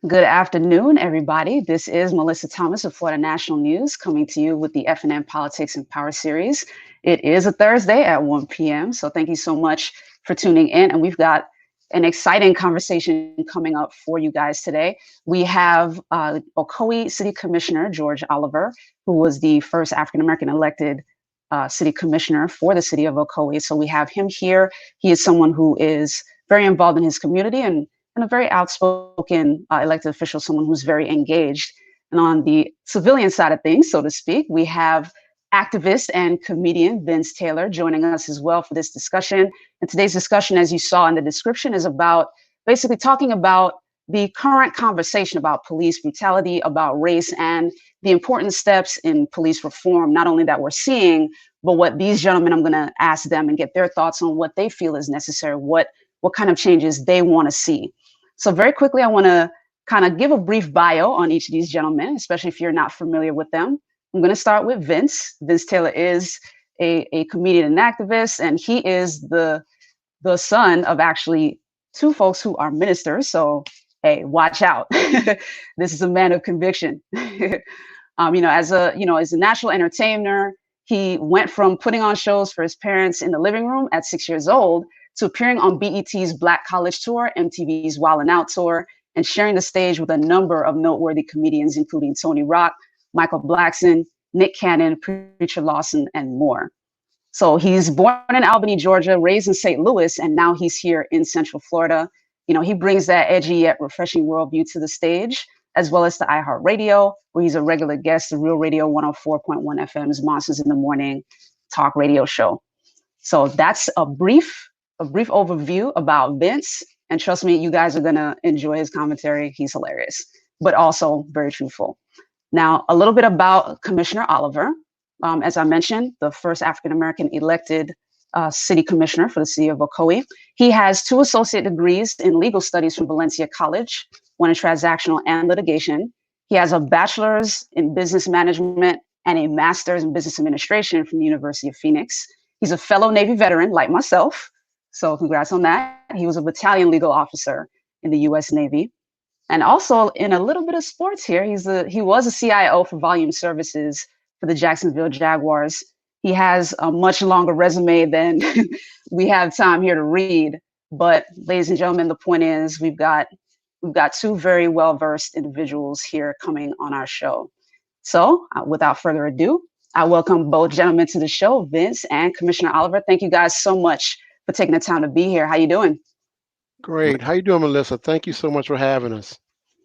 Good afternoon, everybody. This is Melissa Thomas of Florida National News coming to you with the FNN Politics and Power series. It is a Thursday at 1 p.m., so thank you so much for tuning in. And we've got an exciting conversation coming up for you guys today. We have Ocoee City Commissioner George Oliver, who was the first African American elected city commissioner for the city of Ocoee. So we have him here. He is someone who is very involved in his community and a very outspoken elected official, someone who's very engaged. And on the civilian side of things, so to speak, we have activist and comedian Vince Taylor joining us as well for this discussion. And today's discussion, as you saw in the description, is about basically talking about the current conversation about police brutality, about race, and the important steps in police reform, not only that we're seeing, but what these gentlemen, I'm going to ask them and get their thoughts on what they feel is necessary, what kind of changes they want to see. So very quickly, I want to kind of give a brief bio on each of these gentlemen, especially if you're not familiar with them. I'm going to start with Vince. Vince Taylor is a comedian and activist, and he is the son of actually two folks who are ministers. So, hey, watch out. This is a man of conviction. As a national entertainer, he went from putting on shows for his parents in the living room at 6 years old to appearing on BET's Black College Tour, MTV's Wild 'N Out Tour, and sharing the stage with a number of noteworthy comedians, including Tony Rock, Michael Blackson, Nick Cannon, Preacher Lawson, and more. So he's born in Albany, Georgia, raised in St. Louis, and now he's here in Central Florida. He brings that edgy yet refreshing worldview to the stage, as well as to iHeartRadio, where he's a regular guest, the Real Radio 104.1 FM's Monsters in the Morning talk radio show. So that's a brief overview about Vince. And trust me, you guys are going to enjoy his commentary. He's hilarious, but also very truthful. Now, a little bit about Commissioner Oliver. As I mentioned, the first African-American elected city commissioner for the city of Ocoee. He has 2 associate degrees in legal studies from Valencia College, one in transactional and litigation. He has a bachelor's in business management and a master's in business administration from the University of Phoenix. He's a fellow Navy veteran like myself. So congrats on that. He was a battalion legal officer in the U.S. Navy. And also in a little bit of sports here, he was a CIO for volume services for the Jacksonville Jaguars. He has a much longer resume than we have time here to read. But ladies and gentlemen, the point is we've got 2 very well-versed individuals here coming on our show. So without further ado, I welcome both gentlemen to the show, Vince and Commissioner Oliver. Thank you guys so much for taking the time to be here. How you doing? Great. How you doing, Melissa? Thank you so much for having us.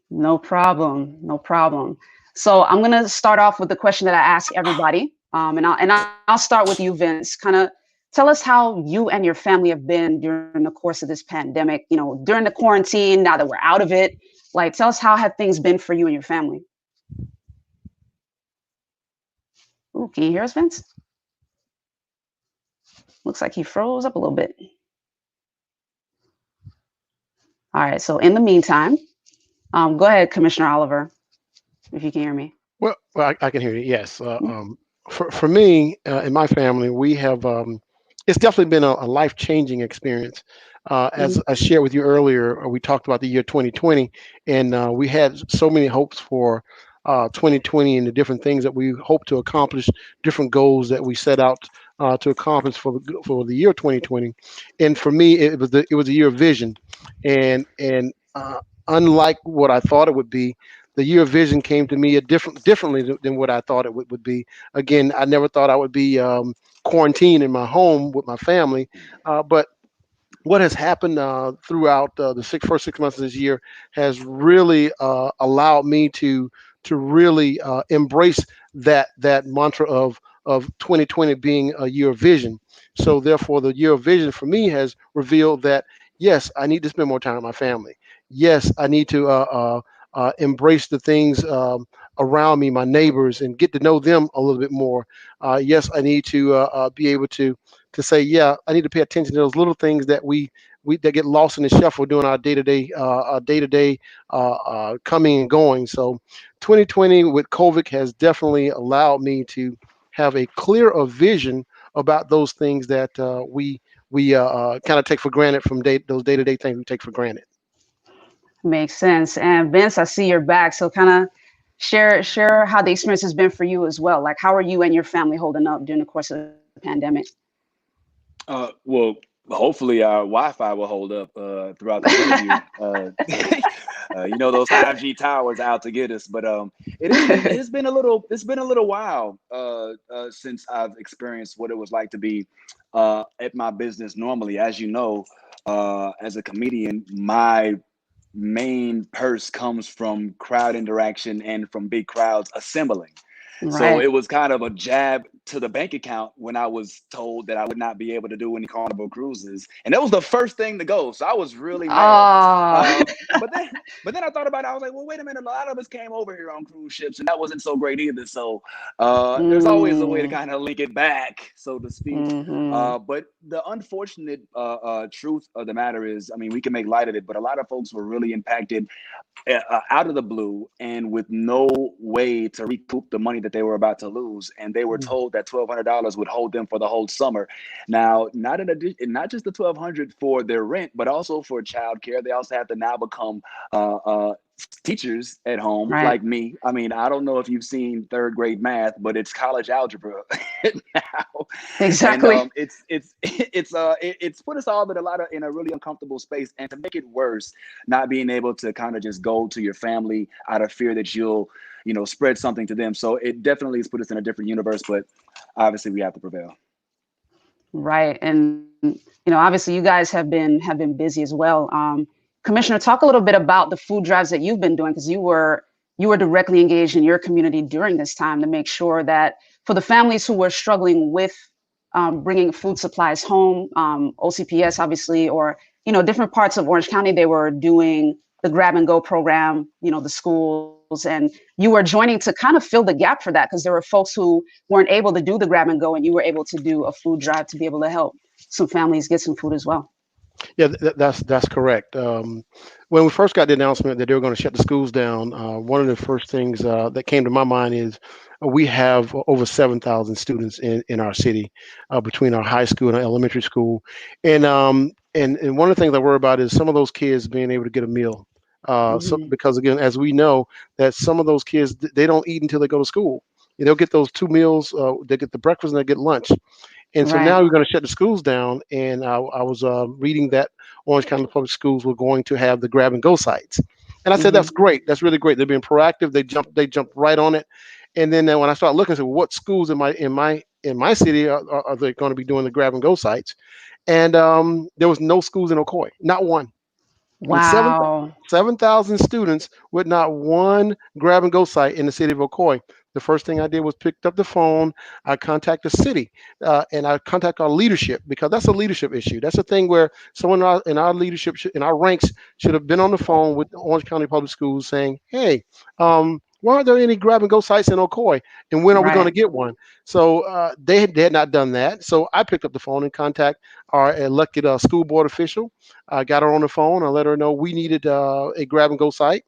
No problem. No problem. So I'm going to start off with the question that I ask everybody. I'll start with you, Vince. Kind of tell us how you and your family have been during the course of this pandemic, during the quarantine, now that we're out of it. Like, tell us how have things been for you and your family? Ooh, can you hear us, Vince? Looks like he froze up a little bit. All right. So in the meantime, go ahead, Commissioner Oliver, if you can hear me. Well, I can hear you. Yes. For me and my family, we have. It's definitely been a life-changing experience. As I shared with you earlier, we talked about the year 2020, and we had so many hopes for 2020 and the different things that we hope to accomplish, different goals that we set out to accomplish for the year 2020. And for me, it was a year of vision, and unlike what I thought it would be, the year of vision came to me differently than what I thought it would be. Again, I never thought I would be quarantined in my home with my family, but what has happened throughout the first 6 months of this year has really allowed me to really embrace that mantra of 2020 being a year of vision. So therefore, the year of vision for me has revealed that yes, I need to spend more time with my family. Yes, I need to embrace the things around me, my neighbors, and get to know them a little bit more. Yes, I need to be able to say, yeah, I need to pay attention to those little things that we that get lost in the shuffle during our day-to-day coming and going. So 2020 with COVID has definitely allowed me to have a clearer vision about those things that we kind of take for granted from those day-to-day things we take for granted. Makes sense. And Vince, I see you're back. So kind of share how the experience has been for you as well. Like how are you and your family holding up during the course of the pandemic? Well, hopefully our Wi-Fi will hold up throughout this interview. Those 5G towers out to get us, but it's been a little while since I've experienced what it was like to be at my business normally. As you know, as a comedian, my main purse comes from crowd interaction and from big crowds assembling. So Right. it was kind of a jab to the bank account when I was told that I would not be able to do any Carnival cruises, and that was the first thing to go. So I was really mad. Oh, But then I thought about it. I was like, well, wait a minute. A lot of us came over here on cruise ships, and that wasn't so great either. So there's always a way to mm, kind of link it back, so to speak. hmm But the unfortunate truth of the matter is, I mean, we can make light of it, but a lot of folks were really impacted out of the blue and with no way to recoup the money that they were about to lose. And they were told that $1,200 would hold them for the whole summer. Now, not just the $1,200 for their rent, but also for childcare. They also have to now become teachers at home right. like me. I mean, I don't know if you've seen third grade math, but it's college algebra now, and Exactly. it's put us all in a really uncomfortable space. And to make it worse, not being able to kind of just go to your family out of fear that you'll spread something to them. So it definitely has put us in a different universe, but obviously we have to prevail. Right. And obviously you guys have been busy as well. Commissioner, talk a little bit about the food drives that you've been doing because you were directly engaged in your community during this time to make sure that for the families who were struggling with bringing food supplies home, OCPS obviously, or different parts of Orange County, they were doing the grab and go program, the schools, and you were joining to kind of fill the gap for that because there were folks who weren't able to do the grab and go, and you were able to do a food drive to be able to help some families get some food as well. Yeah, that's correct. When we first got the announcement that they were going to shut the schools down, one of the first things that came to my mind is we have over 7,000 students in our city between our high school and our elementary school, and one of the things I worry about is some of those kids being able to get a meal. So Hmm because again, as we know, that some of those kids they don't eat until they go to school. They'll get those two meals. They get the breakfast and they get lunch. And so Right. now we're going to shut the schools down. And I was reading that Orange County Public Schools were going to have the grab and go sites. And I said, hmm that's great. That's really great. They're being proactive. They jumped right on it. And then when I started looking, I said, well, what schools in my city are they going to be doing the grab and go sites? And there was no schools in Ocoee, not one. With Wow. 7,000 students with not one grab and go site in the city of Ocoee. The first thing I did was picked up the phone. I contacted the city and I contact our leadership because that's a leadership issue. That's a thing where someone in our leadership, in our ranks, should have been on the phone with the Orange County Public Schools saying, hey, why aren't there any grab and go sites in Ocoee? And when are we going to Right. get one? So they had not done that. So I picked up the phone and contact our elected school board official. I got her on the phone. I let her know we needed a grab and go site.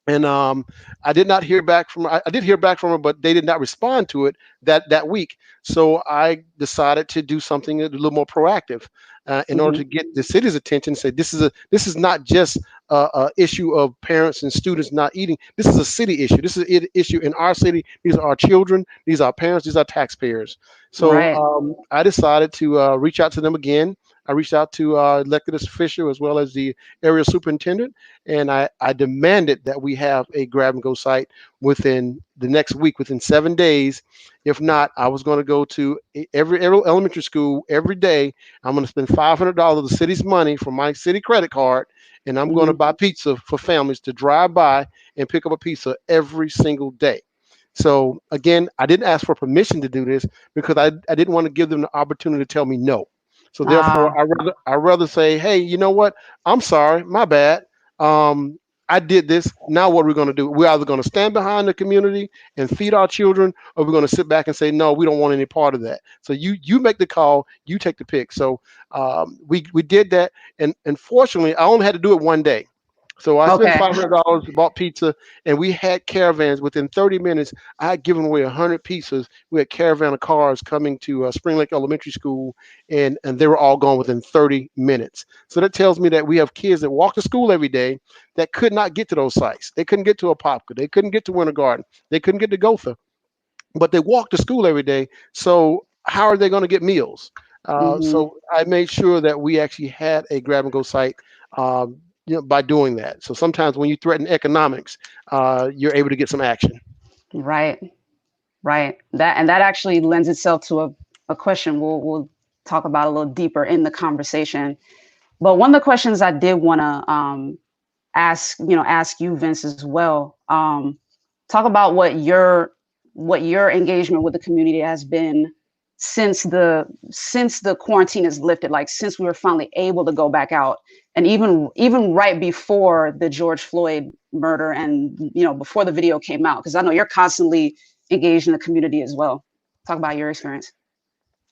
And I did not hear back from her. I did hear back from her, but they did not respond to it that week. So I decided to do something a little more proactive in order to hmm get the city's attention. Say this is not just a issue of parents and students not eating. This is a city issue. This is an issue in our city. These are our children. These are our parents. These are taxpayers. So Right. I decided to reach out to them again. I reached out to elected official as well as the area superintendent, and I demanded that we have a grab and go site within the next week, within 7 days. If not, I was going to go to every elementary school every day. I'm going to spend $500 of the city's money from my city credit card, and I'm going to hmm buy pizza for families to drive by and pick up a pizza every single day. So again, I didn't ask for permission to do this because I didn't want to give them the opportunity to tell me no. So therefore, Ah, I rather say, hey, you know what? I'm sorry, my bad. Um, I did this. Now what are we going to do? We're either going to stand behind the community and feed our children, or we're going to sit back and say, no, we don't want any part of that. So you make the call, you take the pick. So we did that, and fortunately, I only had to do it one day. So I spent Okay. $500, bought pizza, and we had caravans. Within 30 minutes, I had given away 100 pizzas. We had caravan of cars coming to Spring Lake Elementary School, and they were all gone within 30 minutes. So that tells me that we have kids that walk to school every day that could not get to those sites. They couldn't get to Apopka. They couldn't get to Winter Garden. They couldn't get to Gotha, but they walk to school every day. So how are they going to get meals? Hmm. So I made sure that we actually had a grab and go site, by doing that. So sometimes when you threaten economics, you're able to get some action. Right. Right. That actually lends itself to a question we'll talk about a little deeper in the conversation. But one of the questions I did want to ask you, Vince, as well. Talk about what your engagement with the community has been since the quarantine is lifted, like since we were finally able to go back out, and even right before the George Floyd murder, and before the video came out, because I know you're constantly engaged in the community as well. Talk about your experience.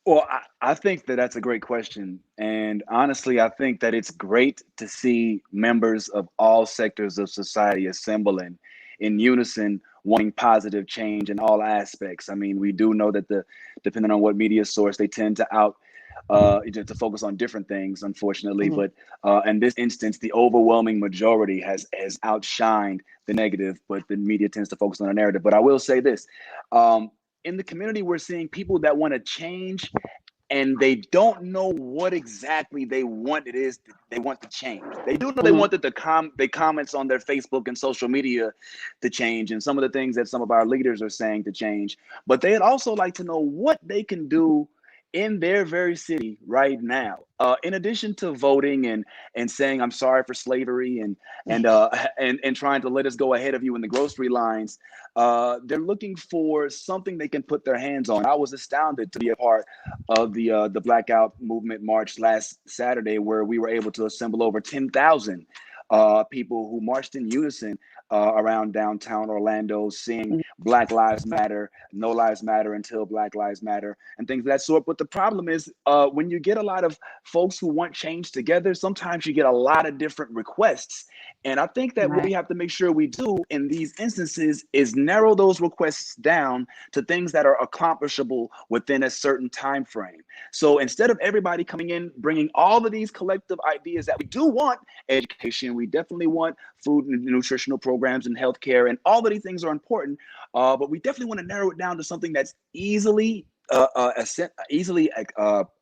Well, I think that that's a great question. And honestly, I think that it's great to see members of all sectors of society assembling in unison, wanting positive change in all aspects. I mean, we do know that depending on what media source, they tend to to focus on different things, unfortunately. Mhm. But in this instance, the overwhelming majority has outshined the negative, but the media tends to focus on the narrative. But I will say this. In the community, we're seeing people that want to change and they don't know what exactly they want it is that they want to change. They do know they Mhm. wanted the comments on their Facebook and social media to change, and some of the things that some of our leaders are saying to change. But they'd also like to know what they can do in their very city right now. In addition to voting and saying I'm sorry for slavery and trying to let us go ahead of you in the grocery lines, they're looking for something they can put their hands on. I was astounded to be a part of the Blackout Movement March last Saturday, where we were able to assemble over 10,000 people who marched in unison around downtown Orlando, seeing Black Lives Matter, No Lives Matter until Black Lives Matter, and things of that sort. But the problem is when you get a lot of folks who want change together, sometimes you get a lot of different requests. And I think that what we Right. have to make sure we do in these instances is narrow those requests down to things that are accomplishable within a certain time frame. So instead of everybody coming in bringing all of these collective ideas that we do want, education, we definitely want food and nutritional programs and healthcare, and all of these things are important, but we definitely want to narrow it down to something that's easily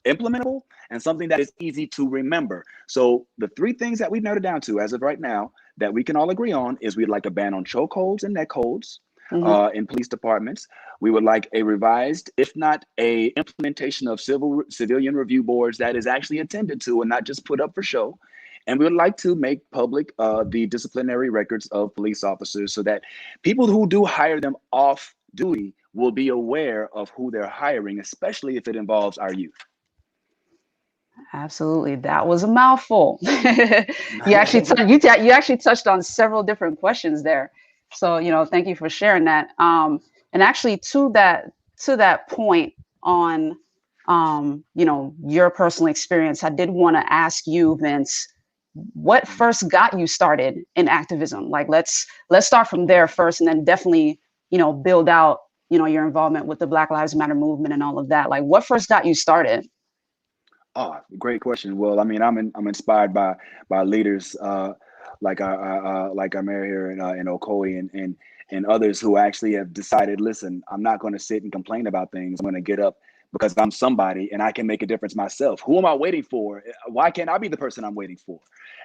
implementable and something that is easy to remember. So the three things that we've narrowed it down to as of right now that we can all agree on is we'd like a ban on chokeholds and neck holds Mhm. in police departments. We would like a revised, if not a implementation of civilian review boards that is actually attended to and not just put up for show. And we would like to make public the disciplinary records of police officers so that people who do hire them off duty will be aware of who they're hiring, especially if it involves our youth. Absolutely, that was a mouthful. You actually touched on several different questions there. So thank you for sharing that. And actually, to that point on your personal experience, I did want to ask you, Vince, what first got you started in activism? Like, let's start from there first, and then definitely build out your involvement with the Black Lives Matter movement and all of that. Like, what first got you started? Oh, great question. Well, I mean, I'm inspired by leaders like our mayor here in Ocoee and others who actually have decided, listen, I'm not going to sit and complain about things. I'm going to get up because I'm somebody and I can make a difference myself. Who am I waiting for? Why can't I be the person I'm waiting for?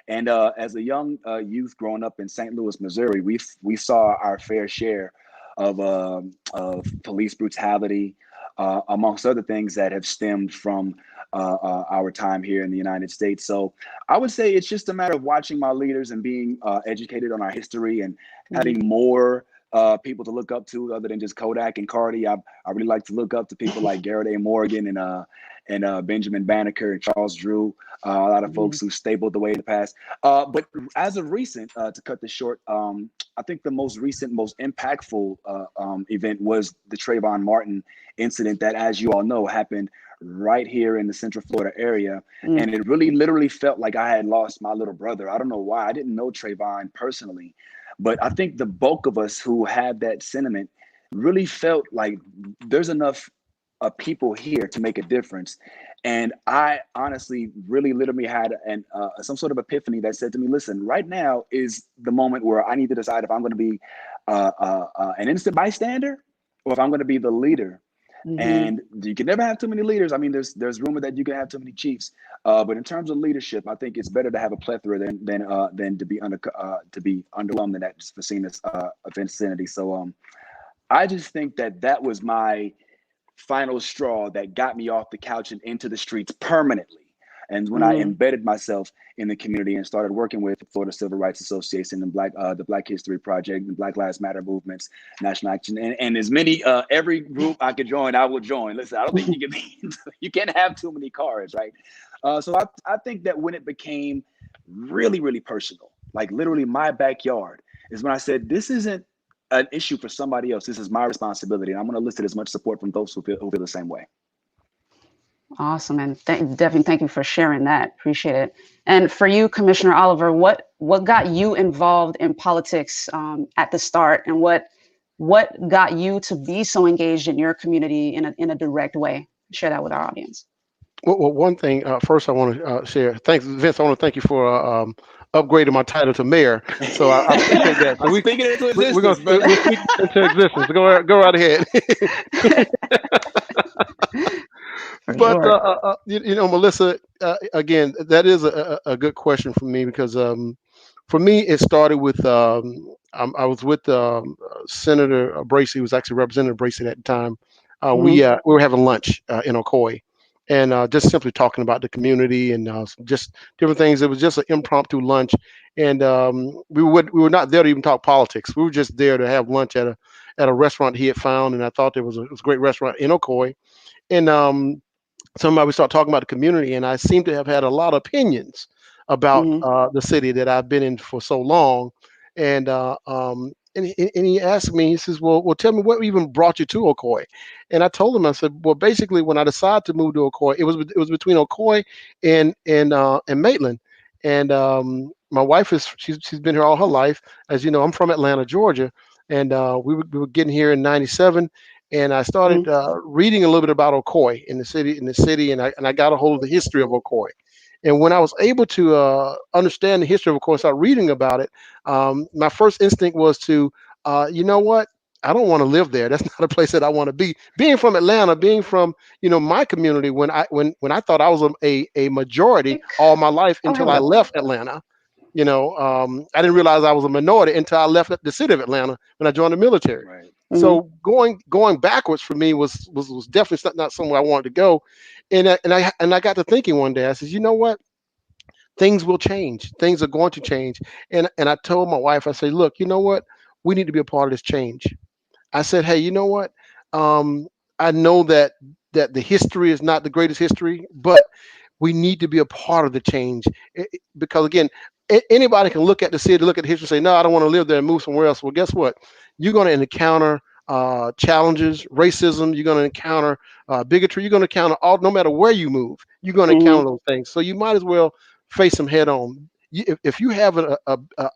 And as a young youth growing up in St. Louis, Missouri, we saw our fair share of police brutality, amongst other things that have stemmed from our time here in the United States. So I would say it's just a matter of watching my leaders and being educated on our history and Mhm. having more people to look up to other than just Kodak and Cardi. I really like to look up to people like Garrett A. Morgan and Benjamin Banneker and Charles Drew, a lot of Mhm. folks who stapled the way in the past. But as of recent, to cut this short, I think the most recent, most impactful event was the Trayvon Martin incident that, as you all know, happened right here in the Central Florida area. And it really literally felt like I had lost my little brother. I don't know why. I didn't know Trayvon personally, but I think the bulk of us who have that sentiment really felt like there's enough people here to make a difference. And I honestly really literally had some sort of epiphany that said to me, listen, right now is the moment where I need to decide if I'm going to be an innocent bystander or if I'm going to be the leader. And you can never have too many leaders. I mean, there's rumor that you can have too many chiefs. But in terms of leadership, I think it's better to have a plethora than to be underwhelmed than that vicinity. So I just think that was my final straw that got me off the couch and into the streets permanently. And when I embedded myself in the community and started working with the Florida Civil Rights Association and the Black History Project and Black Lives Matter movements, National Action, and as many every group I could join, I will join. Listen, I don't think you can't have too many cards, right? So I think that when it became really, really personal, like literally my backyard, is when I said, this isn't an issue for somebody else. This is my responsibility, and I'm going to elicit as much support from those who feel the same way. Awesome, and definitely thank you for sharing that. Appreciate it. And for you, Commissioner Oliver, what got you involved in politics at the start, and what got you to be so engaged in your community in a direct way? Share that with our audience. Well, one thing first I want to share. Thanks, Vince. I want to thank you for upgrading my title to mayor. So I appreciate that. So I'm speaking into existence, we're gonna speak into existence. Go right ahead. But sure. you know, Melissa, again, that is a good question for me because for me it started with I was with Senator Bracey, who was actually Representative Bracey at the time. We were having lunch in Ocoee, and just simply talking about the community and just different things. It was just an impromptu lunch, and we were not there to even talk politics. We were just there to have lunch at a restaurant he had found, and I thought it was a great restaurant in Ocoee, and somebody would start talking about the community, and I seem to have had a lot of opinions about the city that I've been in for so long. And and he asked me, he says, well, tell me what even brought you to Ocoee. And I told him, I said, well, basically, when I decided to move to Ocoee, it was between Ocoee and Maitland. And my wife she's been here all her life. As you know, I'm from Atlanta, Georgia, and we were getting here in '97. And I started reading a little bit about Ocoee in the city, and I got a hold of the history of Ocoee. And when I was able to understand the history of Ocoee, start reading about it, my first instinct was to, you know what? I don't want to live there. That's not a place that I want to be. Being from Atlanta, being from my community, when I thought I was a majority all my life until I left Atlanta. I didn't realize I was a minority until I left the city of Atlanta when I joined the military. Right. So going backwards for me was definitely not somewhere I wanted to go, and I got to thinking one day. I said, you know what? Things will change. Things are going to change, and I told my wife, I said, look, you know what? We need to be a part of this change. I said, hey, you know what? I know that the history is not the greatest history, but we need to be a part of the change because again, anybody can look at the city, look at the history, and say, no, I don't want to live there and move somewhere else. Well, guess what? You're going to encounter challenges, racism. You're going to encounter bigotry. You're going to encounter no matter where you move, you're going to encounter those things. So you might as well face them head on. If you have an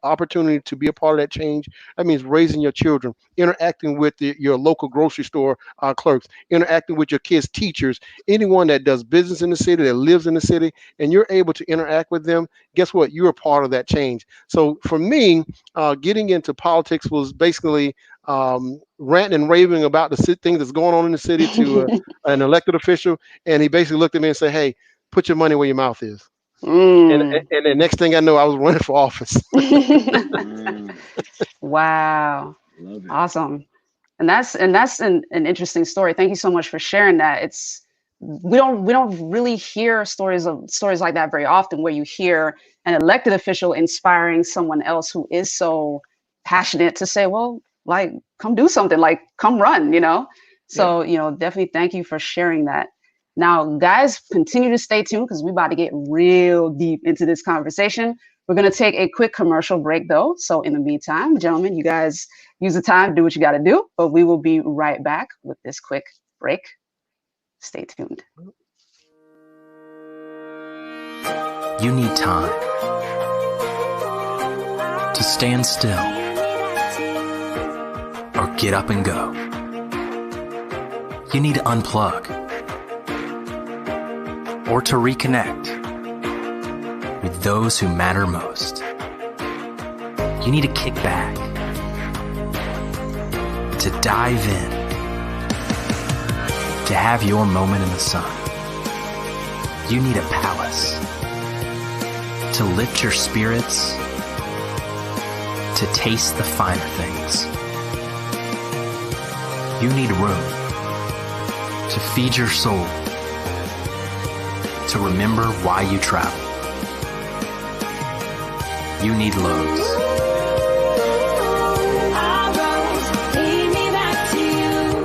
opportunity to be a part of that change, that means raising your children, interacting with your local grocery store clerks, interacting with your kids' teachers, anyone that does business in the city, that lives in the city, and you're able to interact with them. Guess what? You're a part of that change. So for me, getting into politics was basically ranting and raving about the things that's going on in the city to an elected official, and he basically looked at me and said, "Hey, put your money where your mouth is." And the next thing I know, I was running for office. Wow. Love it. Awesome. And that's an interesting story. Thank you so much for sharing that. We don't really hear stories like that very often, where you hear an elected official inspiring someone else who is so passionate to say, well, like, come do something, like, come run, So, definitely thank you for sharing that. Now, guys, continue to stay tuned because we're about to get real deep into this conversation. We're going to take a quick commercial break, though. So in the meantime, gentlemen, you guys use the time, do what you got to do, but we will be right back with this quick break. Stay tuned. You need time to stand still or get up and go. You need to unplug or to reconnect with those who matter most. You need to kick back, to dive in, to have your moment in the sun. You need a palace to lift your spirits, to taste the finer things. You need room to feed your soul, to remember why you travel. You need Lowe's.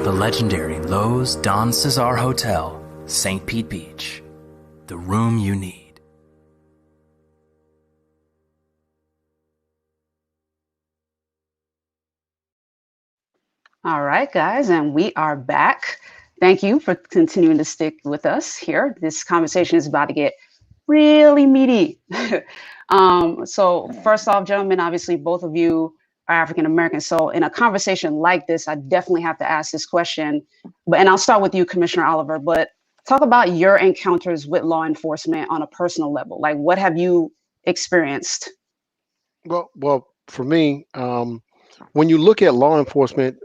The legendary Lowe's Don Cesar Hotel, St. Pete Beach. The room you need. All right, guys, and we are back. Thank you for continuing to stick with us here. This conversation is about to get really meaty. So first off, gentlemen, obviously both of you are African American. So in a conversation like this, I definitely have to ask this question. And I'll start with you, Commissioner Oliver, but talk about your encounters with law enforcement on a personal level. Like, what have you experienced? Well, for me, when you look at law enforcement,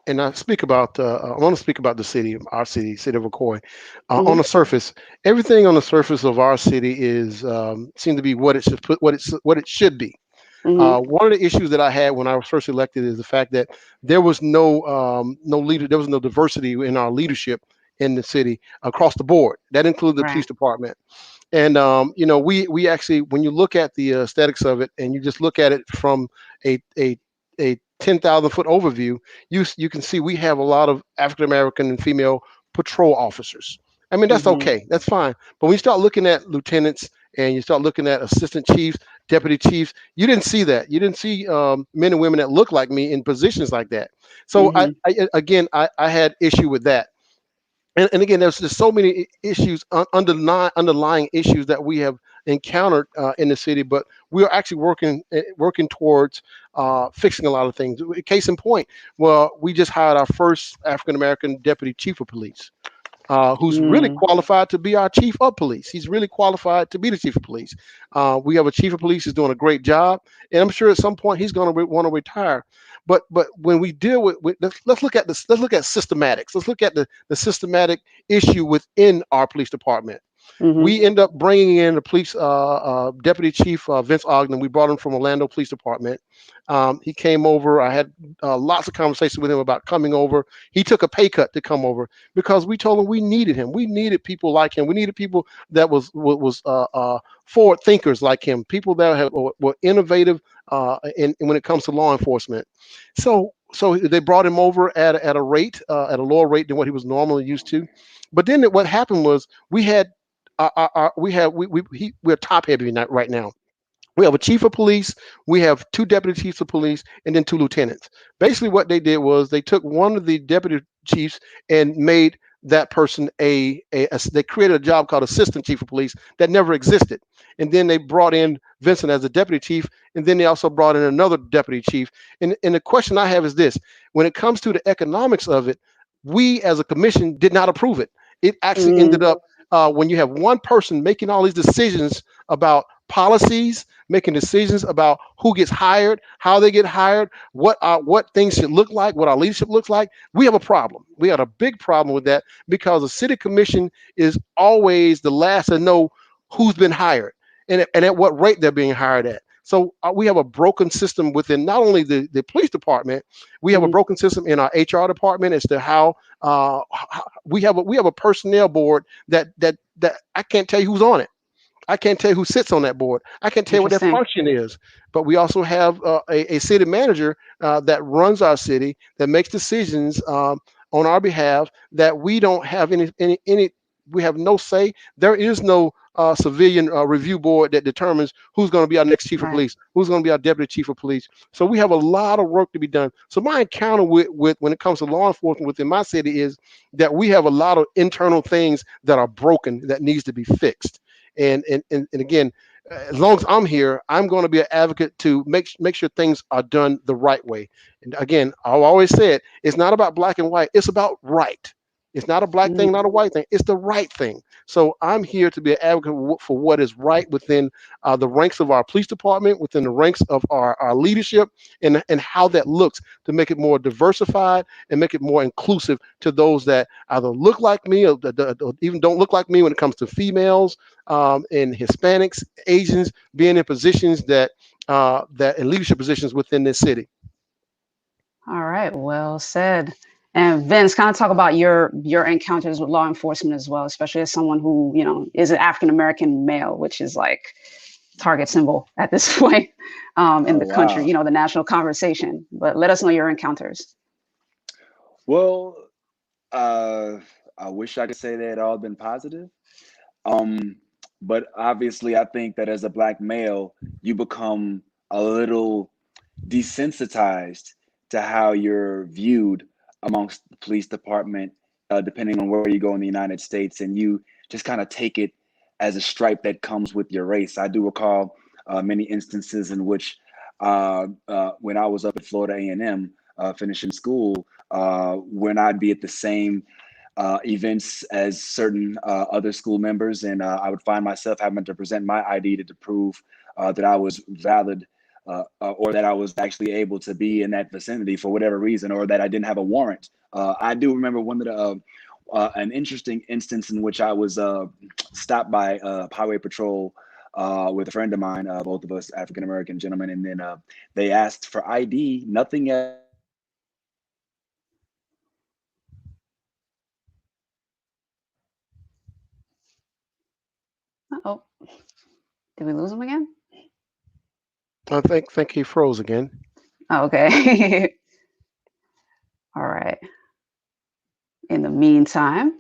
and I speak about, I want to speak about the city, our city, City of Ocoee. On the surface, everything on the surface of our city is seems to be what it should what it should be. One of the issues that I had when I was first elected is the fact that there was no leader, there was no diversity in our leadership in the city across the board. That included the police department. And we actually, when you look at the aesthetics of it, and you just look at it from a 10,000-foot overview, you can see we have a lot of African American and female patrol officers. I mean, that's okay, that's fine. But when you start looking at lieutenants and you start looking at assistant chiefs, deputy chiefs, you didn't see that. You didn't see men and women that look like me in positions like that. So I had issue with that. And again, there's just so many issues, underlying issues that we have encountered in the city, but we are actually working towards fixing a lot of things. Case in point, well, we just hired our first African American deputy chief of police, who's really qualified to be our chief of police. He's really qualified to be the chief of police. We have a chief of police who's doing a great job, and I'm sure at some point he's going to want to retire. But when we deal with let's look at this. Let's look at systematics. Let's look at the systematic issue within our police department. We end up bringing in the police deputy chief Vince Ogden. We brought him from Orlando Police Department. He came over. I had lots of conversations with him about coming over. He took a pay cut to come over because we told him we needed him. We needed people like him. We needed people that was forward thinkers like him. People that were innovative when it comes to law enforcement. So they brought him over at a rate, at a lower rate than what he was normally used to. But then what happened was we're top heavy right now. We have a chief of police, we have two deputy chiefs of police, and then two lieutenants. Basically, what they did was they took one of the deputy chiefs and made that person they created a job called assistant chief of police that never existed. And then they brought in Vincent as a deputy chief, and then they also brought in another deputy chief. And the question I have is this: when it comes to the economics of it, we as a commission did not approve it. It actually ended up when you have one person making all these decisions about policies, making decisions about who gets hired, how they get hired, what things should look like, what our leadership looks like. We have a problem. We had a big problem with that because the city commission is always the last to know who's been hired and at what rate they're being hired at. So we have a broken system within not only the police department, we have a broken system in our HR department as to how we have a personnel board that I can't tell you who's on it. I can't tell you who sits on that board. I can't tell you what their function is. But we also have a city manager that runs our city, that makes decisions on our behalf, that we don't have any we have no say. There is no civilian review board that determines who's going to be our next chief of police, who's going to be our deputy chief of police. So we have a lot of work to be done. So my encounter with when it comes to law enforcement within my city is that we have a lot of internal things that are broken that needs to be fixed. And again, as long as I'm here, I'm going to be an advocate to make sure things are done the right way. And again, I'll always say it, it's not about black and white, it's about right. It's not a black thing, not a white thing. It's the right thing. So I'm here to be an advocate for what is right within the ranks of our police department, within the ranks of our leadership, and how that looks to make it more diversified and make it more inclusive to those that either look like me or even don't look like me when it comes to females and Hispanics, Asians being in positions that in leadership positions within this city. All right, well said. And Vince, kind of talk about your encounters with law enforcement as well, especially as someone who, you know, is an African American male, which is like target symbol at this point in the country, you know, the national conversation. But let us know your encounters. Well, I wish I could say that it all been positive. But obviously, I think that as a black male, you become a little desensitized to how you're viewed amongst the police department, depending on where you go in the United States, and you just kind of take it as a stripe that comes with your race. I do recall many instances in which, when I was up at Florida A&M finishing school, when I'd be at the same events as certain other school members, and I would find myself having to present my ID to prove that I was valid, or that I was actually able to be in that vicinity for whatever reason, or that I didn't have a warrant. I do remember one of the an interesting instance in which I was stopped by Highway Patrol with a friend of mine, both of us African American gentlemen, and then they asked for ID, nothing else. Oh, did we lose him again? I think he froze again. Oh, okay. All right. In the meantime,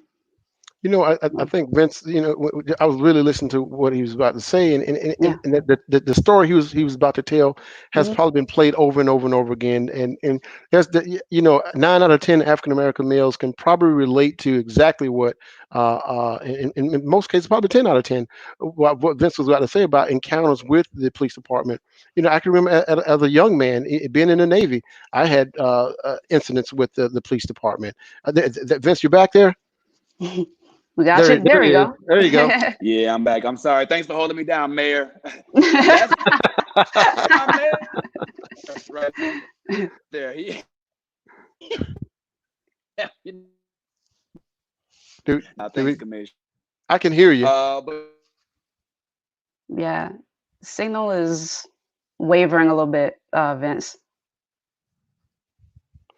You know, I think Vince. You know, I was really listening to what he was about to say, and the story he was about to tell has probably been played over and over and over again. And there's 9 out of 10 African American males can probably relate to exactly what, in most cases, probably 10 out of 10, what Vince was about to say about encounters with the police department. You know, I can remember as a young man being in the Navy, I had incidents with the police department. Vince, you back there? we got you. There we go. There you go. Yeah, I'm back. I'm sorry. Thanks for holding me down, Mayor. That's my mayor. Right there. Thanks, Commissioner. I can hear you. Yeah, signal is wavering a little bit, Vince.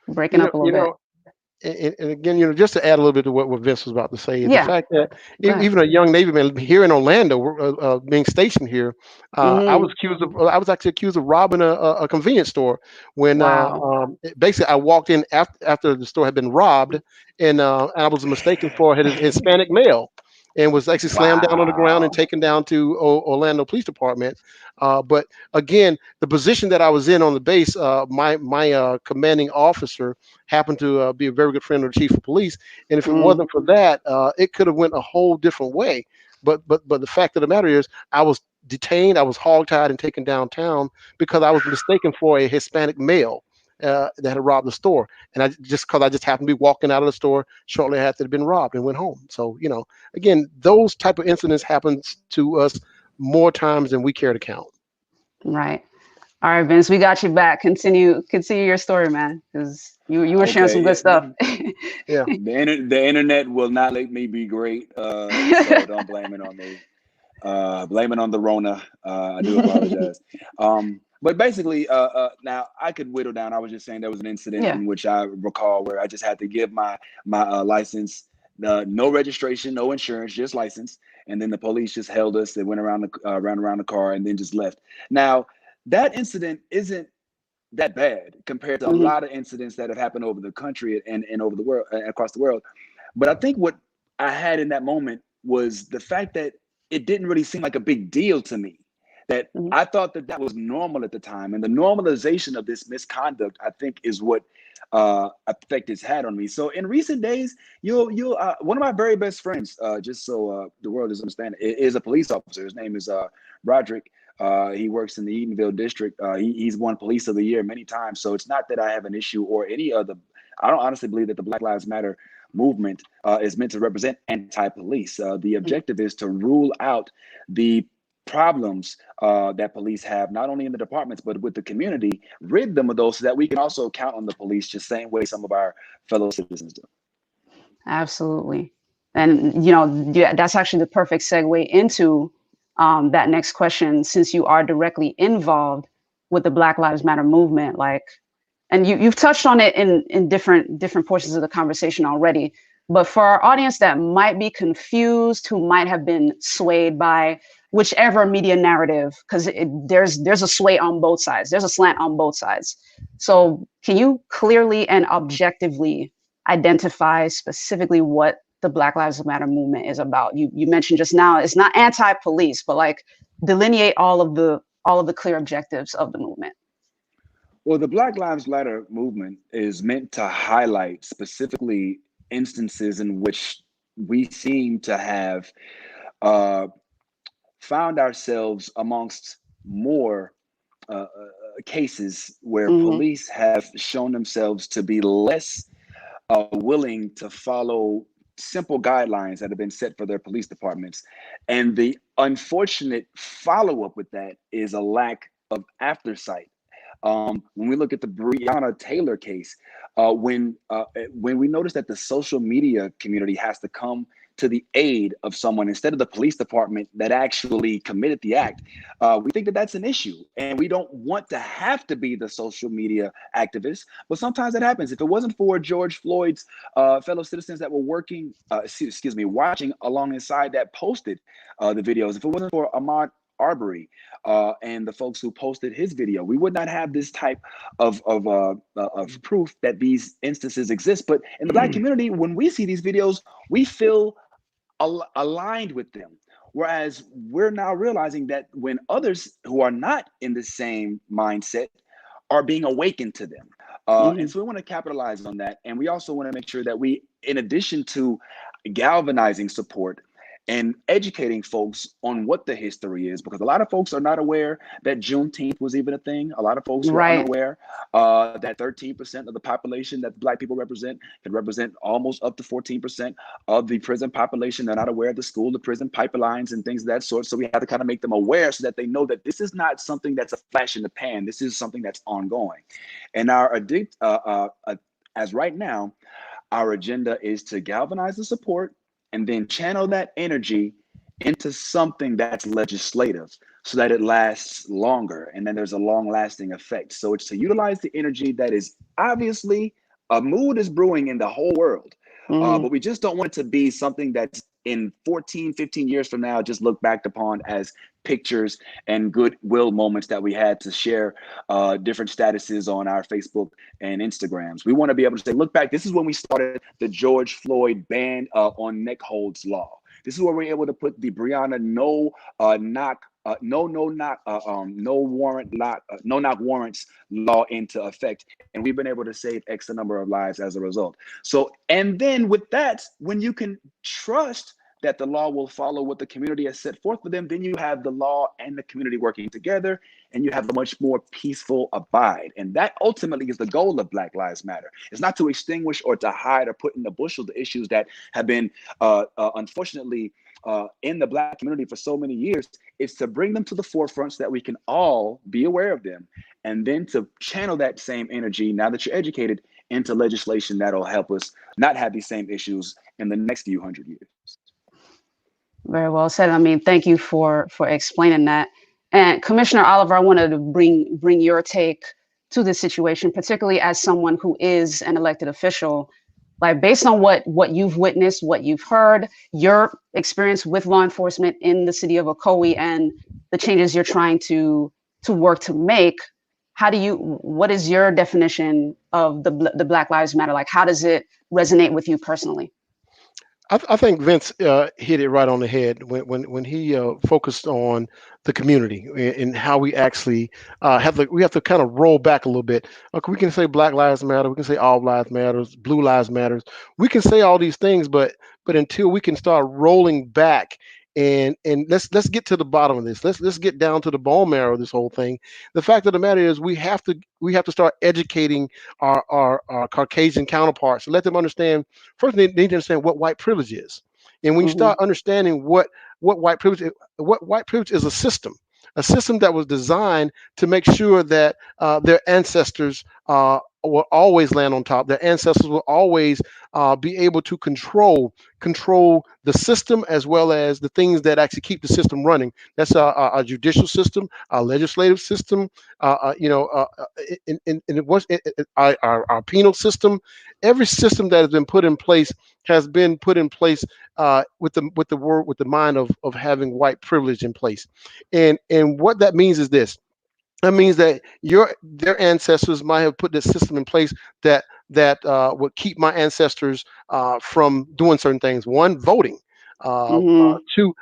Breaking up a little bit. And again, you know, just to add a little bit to what Vince was about to say, the fact that even a young Navy man here in Orlando, being stationed here, I was actually accused of robbing a convenience store when basically I walked in after the store had been robbed, and I was mistaken for a Hispanic male, and was actually slammed down on the ground and taken down to Orlando Police Department. But again, the position that I was in on the base, my commanding officer happened to be a very good friend of the chief of police, and if it wasn't for that, it could have went a whole different way. But the fact of the matter is, I was detained, I was hogtied and taken downtown because I was mistaken for a Hispanic male that had robbed the store, and I just happened to be walking out of the store shortly after it had been robbed and went home. So, you know, again, those type of incidents happens to us more times than we care to count. Right. All right, Vince, we got you back. Continue your story, man, because you were sharing some good stuff. Yeah. The internet will not let me be great, so don't blame it on me. Blame it on the Rona. I do apologize. But basically, now I could whittle down. I was just saying there was an incident in which I recall where I just had to give my license, no registration, no insurance, just license. And then the police just held us. They went around the car and then just left. Now, that incident isn't that bad compared to a lot of incidents that have happened over the country and over the world, across the world. But I think what I had in that moment was the fact that it didn't really seem like a big deal to me. that I thought that that was normal at the time. And the normalization of this misconduct, I think, is what effect it's had on me. So in recent days, one of my very best friends, just so the world is understanding, is a police officer. His name is Roderick. He works in the Eatonville district. He's won Police of the Year many times. So it's not that I have an issue or any other. I don't honestly believe that the Black Lives Matter movement is meant to represent anti-police. The objective is to rule out the problems that police have, not only in the departments, but with the community, rid them of those so that we can also count on the police just the same way some of our fellow citizens do. Absolutely. And, that's actually the perfect segue into that next question, since you are directly involved with the Black Lives Matter movement, and you've touched on it in different portions of the conversation already. But for our audience that might be confused, who might have been swayed by whichever media narrative, because there's a sway on both sides, there's a slant on both sides. So can you clearly and objectively identify specifically what the Black Lives Matter movement is about? You mentioned just now it's not anti-police, but delineate all of the clear objectives of the movement. Well, the Black Lives Matter movement is meant to highlight specifically instances in which we seem to have found ourselves amongst more cases where police have shown themselves to be less willing to follow simple guidelines that have been set for their police departments. And the unfortunate follow-up with that is a lack of aftersight. When we look at the Breonna Taylor case, when we notice that the social media community has to come to the aid of someone instead of the police department that actually committed the act, we think that that's an issue. And we don't want to have to be the social media activists, but sometimes that happens. If it wasn't for George Floyd's fellow citizens that were watching alongside that posted the videos, if it wasn't for Ahmaud Arbery and the folks who posted his video, we would not have this type of proof that these instances exist. But in the Black community, when we see these videos, we feel aligned with them. Whereas we're now realizing that when others who are not in the same mindset are being awakened to them. And so we want to capitalize on that. And we also want to make sure that we, in addition to galvanizing support and educating folks on what the history is, because a lot of folks are not aware that Juneteenth was even a thing. A lot of folks are unaware that 13% of the population that Black people represent can represent almost up to 14% of the prison population. They're not aware of the school to prison pipelines and things of that sort. So we have to kind of make them aware so that they know that this is not something that's a flash in the pan. This is something that's ongoing. And as right now, our agenda is to galvanize the support and then channel that energy into something that's legislative so that it lasts longer and then there's a long-lasting effect. So it's to utilize the energy that is obviously a mood is brewing in the whole world, but we just don't want it to be something that's in 14, 15 years from now, just look back upon as pictures and goodwill moments that we had to share different statuses on our Facebook and Instagrams. We want to be able to say, look back, this is when we started the George Floyd ban on neck holds law. This is where we're able to put the Breonna no knock warrants law into effect. And we've been able to save X number of lives as a result. So, and then with that, when you can trust that the law will follow what the community has set forth for them, then you have the law and the community working together, and you have a much more peaceful abide. And that ultimately is the goal of Black Lives Matter. It's not to extinguish or to hide or put in the bushel the issues that have been unfortunately in the Black community for so many years. It's to bring them to the forefront so that we can all be aware of them, and then to channel that same energy, now that you're educated, into legislation that'll help us not have these same issues in the next few hundred years. Very well said. I mean, thank you for explaining that. And Commissioner Oliver, I wanted to bring your take to this situation, particularly as someone who is an elected official. Like, based on what you've witnessed, what you've heard, your experience with law enforcement in the city of Ocoee, and the changes you're trying to work to make, what is your definition of the Black Lives Matter? Like, how does it resonate with you personally? I think Vince hit it right on the head when he focused on the community and how we actually we have to kind of roll back a little bit. Okay, we can say Black Lives Matter, we can say All Lives Matters, Blue Lives Matters. We can say all these things, but until we can start rolling back and let's get to the bottom of this. Let's get down to the bone marrow of this whole thing. The fact of the matter is we have to start educating our Caucasian counterparts to let them understand. First, they need to understand what white privilege is, and when you Mm-hmm. start understanding what white privilege is, what white privilege is, a system that was designed to make sure that their ancestors will always land on top. Their ancestors will always be able to control the system as well as the things that actually keep the system running. That's our judicial system, our legislative system, and it was our penal system. Every system that has been put in place has been put in place with the mind of having white privilege in place, and what that means is this. That means that their ancestors might have put this system in place that would keep my ancestors from doing certain things. One, voting. Mm-hmm. Two,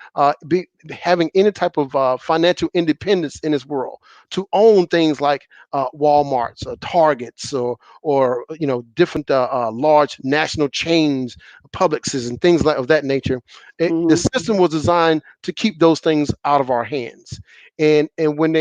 be having any type of financial independence in this world, to own things like Walmart's, Targets, or different large national chains, Publixes, and things like of that nature. The Mm-hmm. system was designed to keep those things out of our hands. And when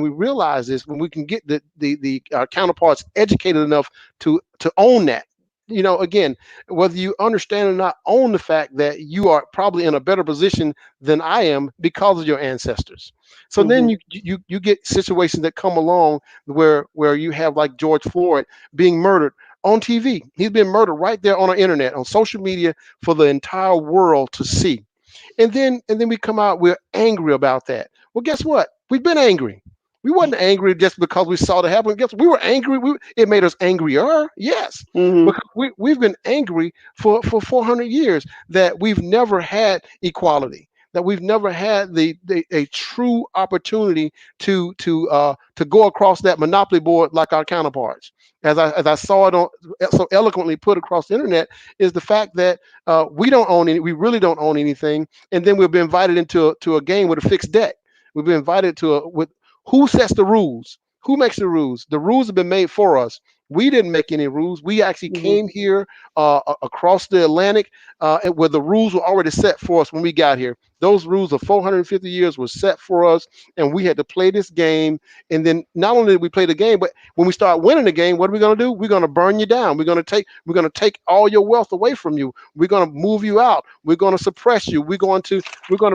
we realize this, when we can get the counterparts educated enough to own that, again, whether you understand or not, own the fact that you are probably in a better position than I am because of your ancestors. So then Mm-hmm. you get situations that come along where you have, like, George Floyd being murdered on TV. He's been murdered right there on the internet, on social media, for the entire world to see. And then we come out, we're angry about that. Well, guess what? We've been angry. We wasn't angry just because we saw it happen. Guess what? We were angry. It made us angrier, yes, Mm-hmm. because we've been angry for 400 years that we've never had equality, that we've never had a true opportunity to go across that monopoly board like our counterparts. As I saw it so eloquently put across the internet, is the fact that we really don't own anything, and then we'll be invited into a game with a fixed deck. We've been invited with who sets the rules? Who makes the rules? The rules have been made for us. We didn't make any rules. We actually Mm-hmm. came here across the Atlantic, where the rules were already set for us when we got here. Those rules of 450 years were set for us, and we had to play this game. And then not only did we play the game, but when we start winning the game, what are we going to do? We're going to burn you down. We're going to take all your wealth away from you. We're going to move you out. We're going to suppress you. We're going to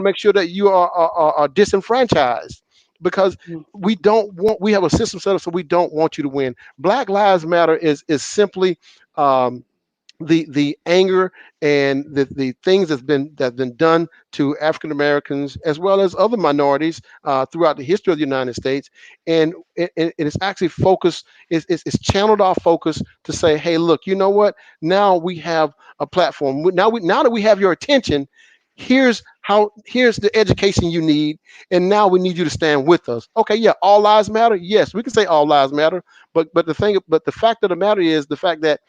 make sure that you are disenfranchised, because we have a system set up so we don't want you to win. Black Lives Matter is simply um, the anger and the things that's been done to African Americans as well as other minorities throughout the history of the United States, and it's actually focused. It's channeled our focus to say, hey, look, you know what? Now we have a platform. Now that we have your attention, here's the education you need, and now we need you to stand with us. Okay, yeah, all lives matter. Yes, we can say all lives matter, but the fact of the matter is the fact that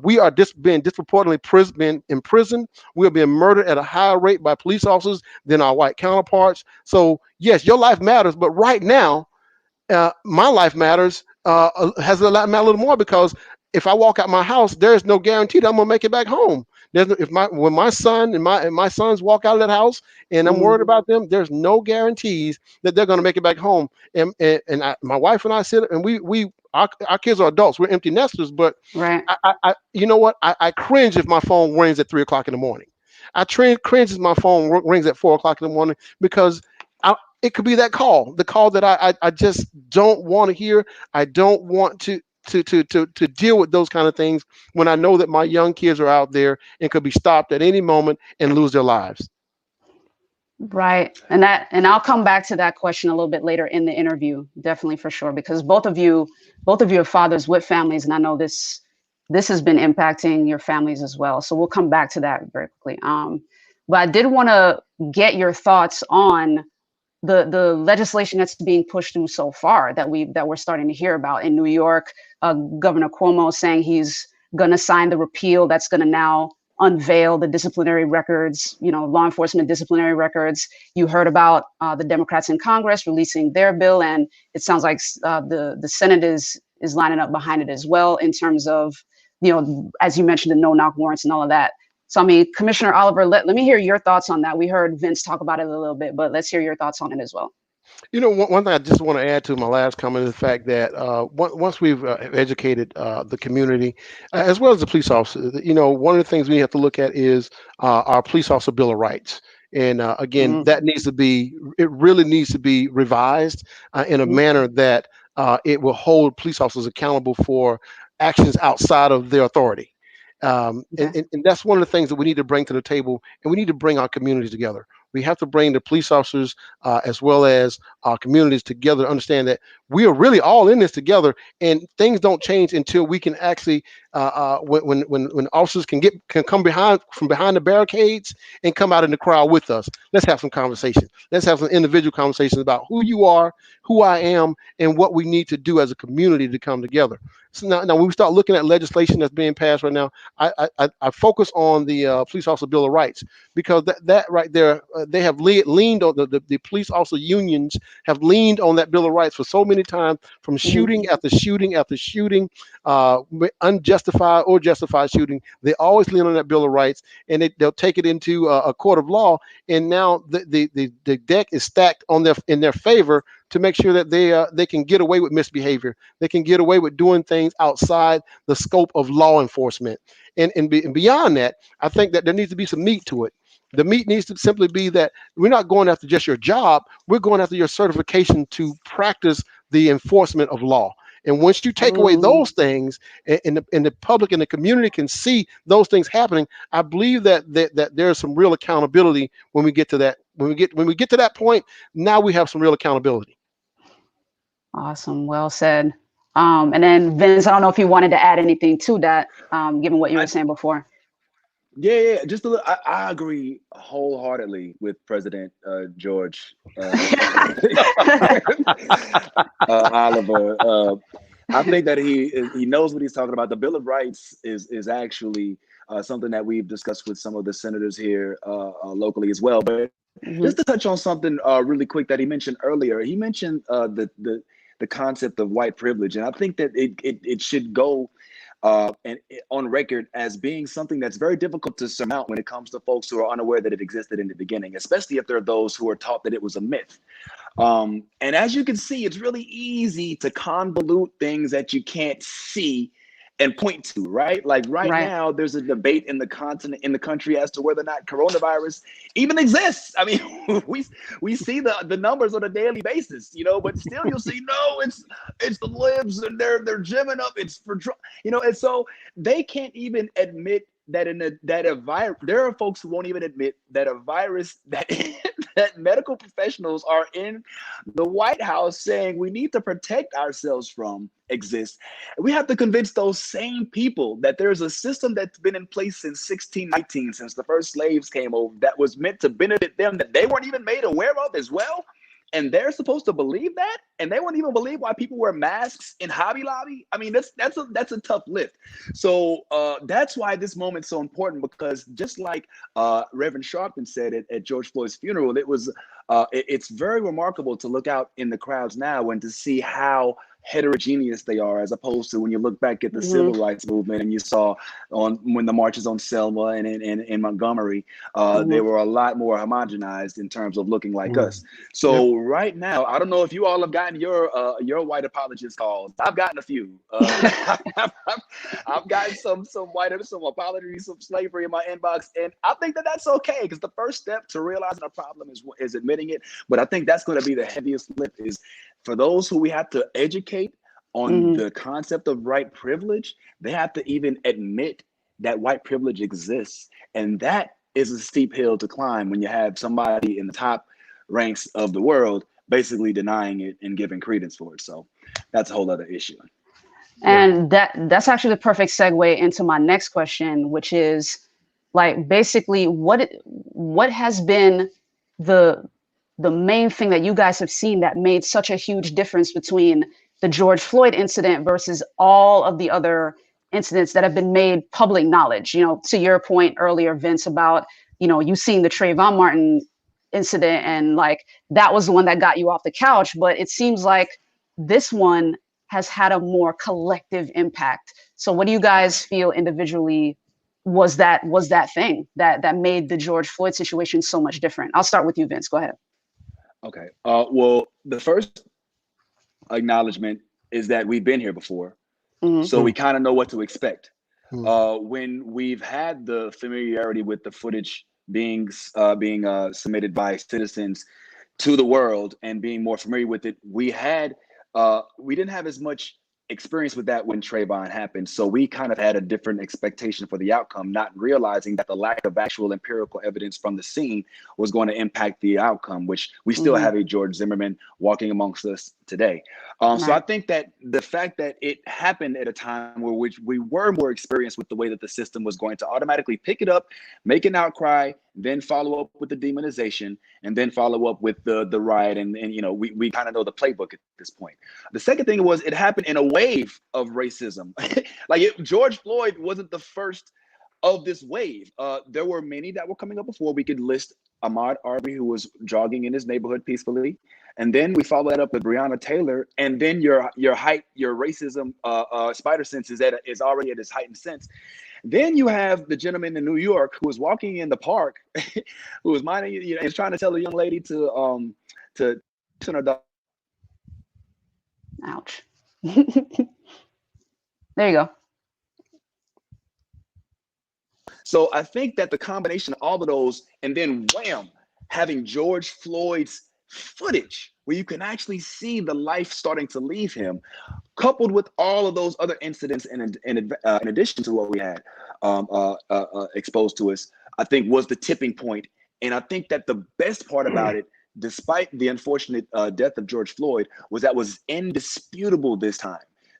we are being disproportionately being imprisoned. We are being murdered at a higher rate by police officers than our white counterparts. So yes, your life matters, but right now, my life matters, has a lot matter a little more, because if I walk out my house, there's no guarantee that I'm gonna make it back home. If my son and my sons walk out of that house and I'm worried Mm-hmm. about them, there's no guarantees that they're gonna make it back home. And my wife and I sit and our kids are adults. We're empty nesters, but Right. you know what? I cringe if my phone rings at 3 o'clock in the morning. Cringe if my phone rings at 4 o'clock in the morning, because it could be the call that I just don't want to hear. I don't want to deal with those kind of things when I know that my young kids are out there and could be stopped at any moment and lose their lives. Right. And I'll come back to that question a little bit later in the interview, definitely, for sure, because both of you are fathers with families, and I know this has been impacting your families as well. So we'll come back to that very quickly. But I did want to get your thoughts on the legislation that's being pushed through so far that we're starting to hear about in New York. Governor Cuomo saying he's going to sign the repeal that's going to now unveil the disciplinary records, law enforcement disciplinary records. You heard about the Democrats in Congress releasing their bill, and it sounds like the Senate is lining up behind it as well in terms of, as you mentioned, the no-knock warrants and all of that. So, I mean, Commissioner Oliver, let me hear your thoughts on that. We heard Vince talk about it a little bit, but let's hear your thoughts on it as well. One thing I just want to add to my last comment is the fact that once we've educated the community, as well as the police officers, one of the things we have to look at is our police officer Bill of Rights. And again, that it really needs to be revised in a manner that it will hold police officers accountable for actions outside of their authority. And that's one of the things that we need to bring to the table, and we need to bring our communities together. We have to bring the police officers as well as our communities together to understand that we are really all in this together, and things don't change until we can actually, when officers can come from behind the barricades and come out in the crowd with us. Let's have some conversations. Let's have some individual conversations about who you are, who I am, and what we need to do as a community to come together. So now when we start looking at legislation that's being passed right now, I focus on the Police Officer Bill of Rights, because that right there, they have leaned on the police officer unions have leaned on that Bill of Rights for so many times, from shooting after shooting after shooting, unjustified or justified shooting. They always lean on that Bill of Rights, and they'll take it into a court of law. And now the deck is stacked in their favor to make sure that they can get away with misbehavior. They can get away with doing things outside the scope of law enforcement. And beyond that, I think that there needs to be some meat to it. The meat needs to simply be that we're not going after just your job. We're going after your certification to practice the enforcement of law. And once you take away those things, and the public and the community can see those things happening, I believe that there's some real accountability when we get to that. When we get to that point, now we have some real accountability. Awesome. Well said. And then Vince, I don't know if you wanted to add anything to that, given what you were saying before. Yeah. Just a little. I agree wholeheartedly with President George Oliver. I think that he knows what he's talking about. The Bill of Rights is actually something that we've discussed with some of the senators here locally as well. But just to touch on something really quick that he mentioned earlier, he mentioned the concept of white privilege, and I think that it should go on record as being something that's very difficult to surmount when it comes to folks who are unaware that it existed in the beginning, especially if there are those who are taught that it was a myth. And as you can see, it's really easy to convolute things that you can't see and point to, right? Like right now, there's a debate in the country as to whether or not coronavirus even exists. I mean, we see the numbers on a daily basis, but still you'll see, no, it's the libs and they're gymming up. It's for, and so they can't even admit that a virus, there are folks who won't even admit that a virus that medical professionals are in the White House saying we need to protect ourselves from exists. We have to convince those same people that there's a system that's been in place since 1619, since the first slaves came over, that was meant to benefit them, that they weren't even made aware of as well. And they're supposed to believe that, and they won't even believe why people wear masks in Hobby Lobby. I mean, that's a tough lift. So that's why this moment's so important, because just like Reverend Sharpton said at George Floyd's funeral, it's very remarkable to look out in the crowds now and to see how heterogeneous they are, as opposed to when you look back at the civil rights movement and you saw when the marches on Selma and in Montgomery, they were a lot more homogenized in terms of looking like us. So right now, I don't know if you all have gotten your white apologist calls. I've gotten a few. I've gotten some apologies, some slavery in my inbox, and I think that that's okay, because the first step to realizing a problem is admitting it. But I think that's going to be the heaviest lift, is for those who we have to educate on the concept of white privilege. They have to even admit that white privilege exists. And that is a steep hill to climb when you have somebody in the top ranks of the world basically denying it and giving credence for it. So that's a whole other issue. And that's actually the perfect segue into my next question, which is, like, basically what has been the main thing that you guys have seen that made such a huge difference between the George Floyd incident versus all of the other incidents that have been made public knowledge. To your point earlier, Vince, about you seeing the Trayvon Martin incident, and like that was the one that got you off the couch. But it seems like this one has had a more collective impact. So what do you guys feel individually was that thing that made the George Floyd situation so much different? I'll start with you, Vince. Go ahead. Okay. Well, the first acknowledgement is that we've been here before, so we kind of know what to expect. When we've had the familiarity with the footage being submitted by citizens to the world and being more familiar with it, we didn't have as much experience with that when Trayvon happened. So we kind of had a different expectation for the outcome, not realizing that the lack of actual empirical evidence from the scene was going to impact the outcome, which we still have a George Zimmerman walking amongst us today. So I think that the fact that it happened at a time where we were more experienced with the way that the system was going to automatically pick it up, make an outcry, then follow up with the demonization, and then follow up with the riot. And we kind of know the playbook at this point. The second thing was it happened in a wave of racism. George Floyd wasn't the first of this wave. There were many that were coming up before. We could list Ahmaud Arbery, who was jogging in his neighborhood peacefully. And then we follow that up with Breonna Taylor. And then your racism spider sense is already at its heightened sense. Then you have the gentleman in New York who was walking in the park, who was minding, is trying to tell a young lady to turn her dog. Ouch. There you go. So I think that the combination of all of those, and then wham, having George Floyd's footage where you can actually see the life starting to leave him, coupled with all of those other incidents in addition to what we had exposed to us, I think was the tipping point. And I think that the best part about it, despite the unfortunate death of George Floyd, was indisputable this time.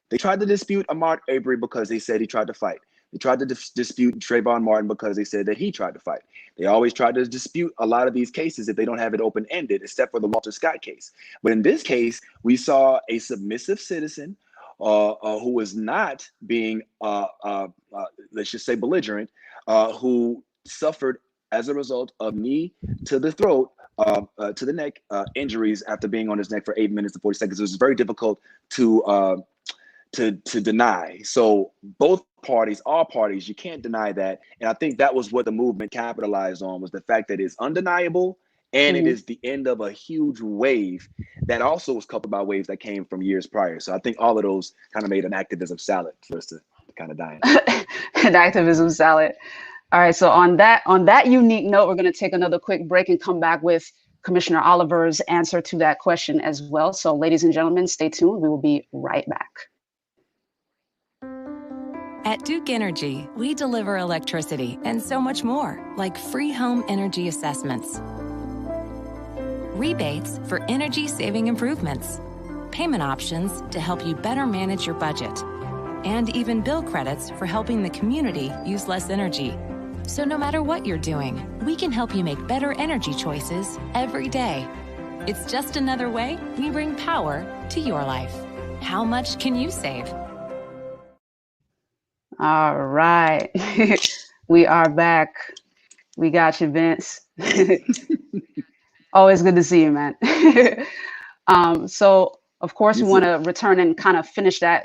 They tried to dispute Ahmaud Arbery because they said he tried to fight. They tried to dispute Trayvon Martin because they said that he tried to fight. They always try to dispute a lot of these cases if they don't have it open-ended, except for the Walter Scott case. But in this case, we saw a submissive citizen who was not being, let's just say, belligerent, who suffered as a result of knee to the throat, to the neck injuries after being on his neck for 8 minutes and 40 seconds. It was very difficult to deny. So both parties, all parties, you can't deny that. And I think that was what the movement capitalized on, was the fact that it's undeniable, and it is the end of a huge wave that also was coupled by waves that came from years prior. So I think all of those kind of made an activism salad for us to kind of die in. An activism salad. All right, so on that unique note, we're going to take another quick break and come back with Commissioner Oliver's answer to that question as well. So ladies and gentlemen, stay tuned. We will be right back. At Duke Energy, we deliver electricity and so much more, like free home energy assessments, rebates for energy-saving improvements, payment options to help you better manage your budget, and even bill credits for helping the community use less energy. So no matter what you're doing, we can help you make better energy choices every day. It's just another way we bring power to your life. How much can you save? All right. We are back. We got you, Vince. Always good to see you, man. So of course, we want to return and kind of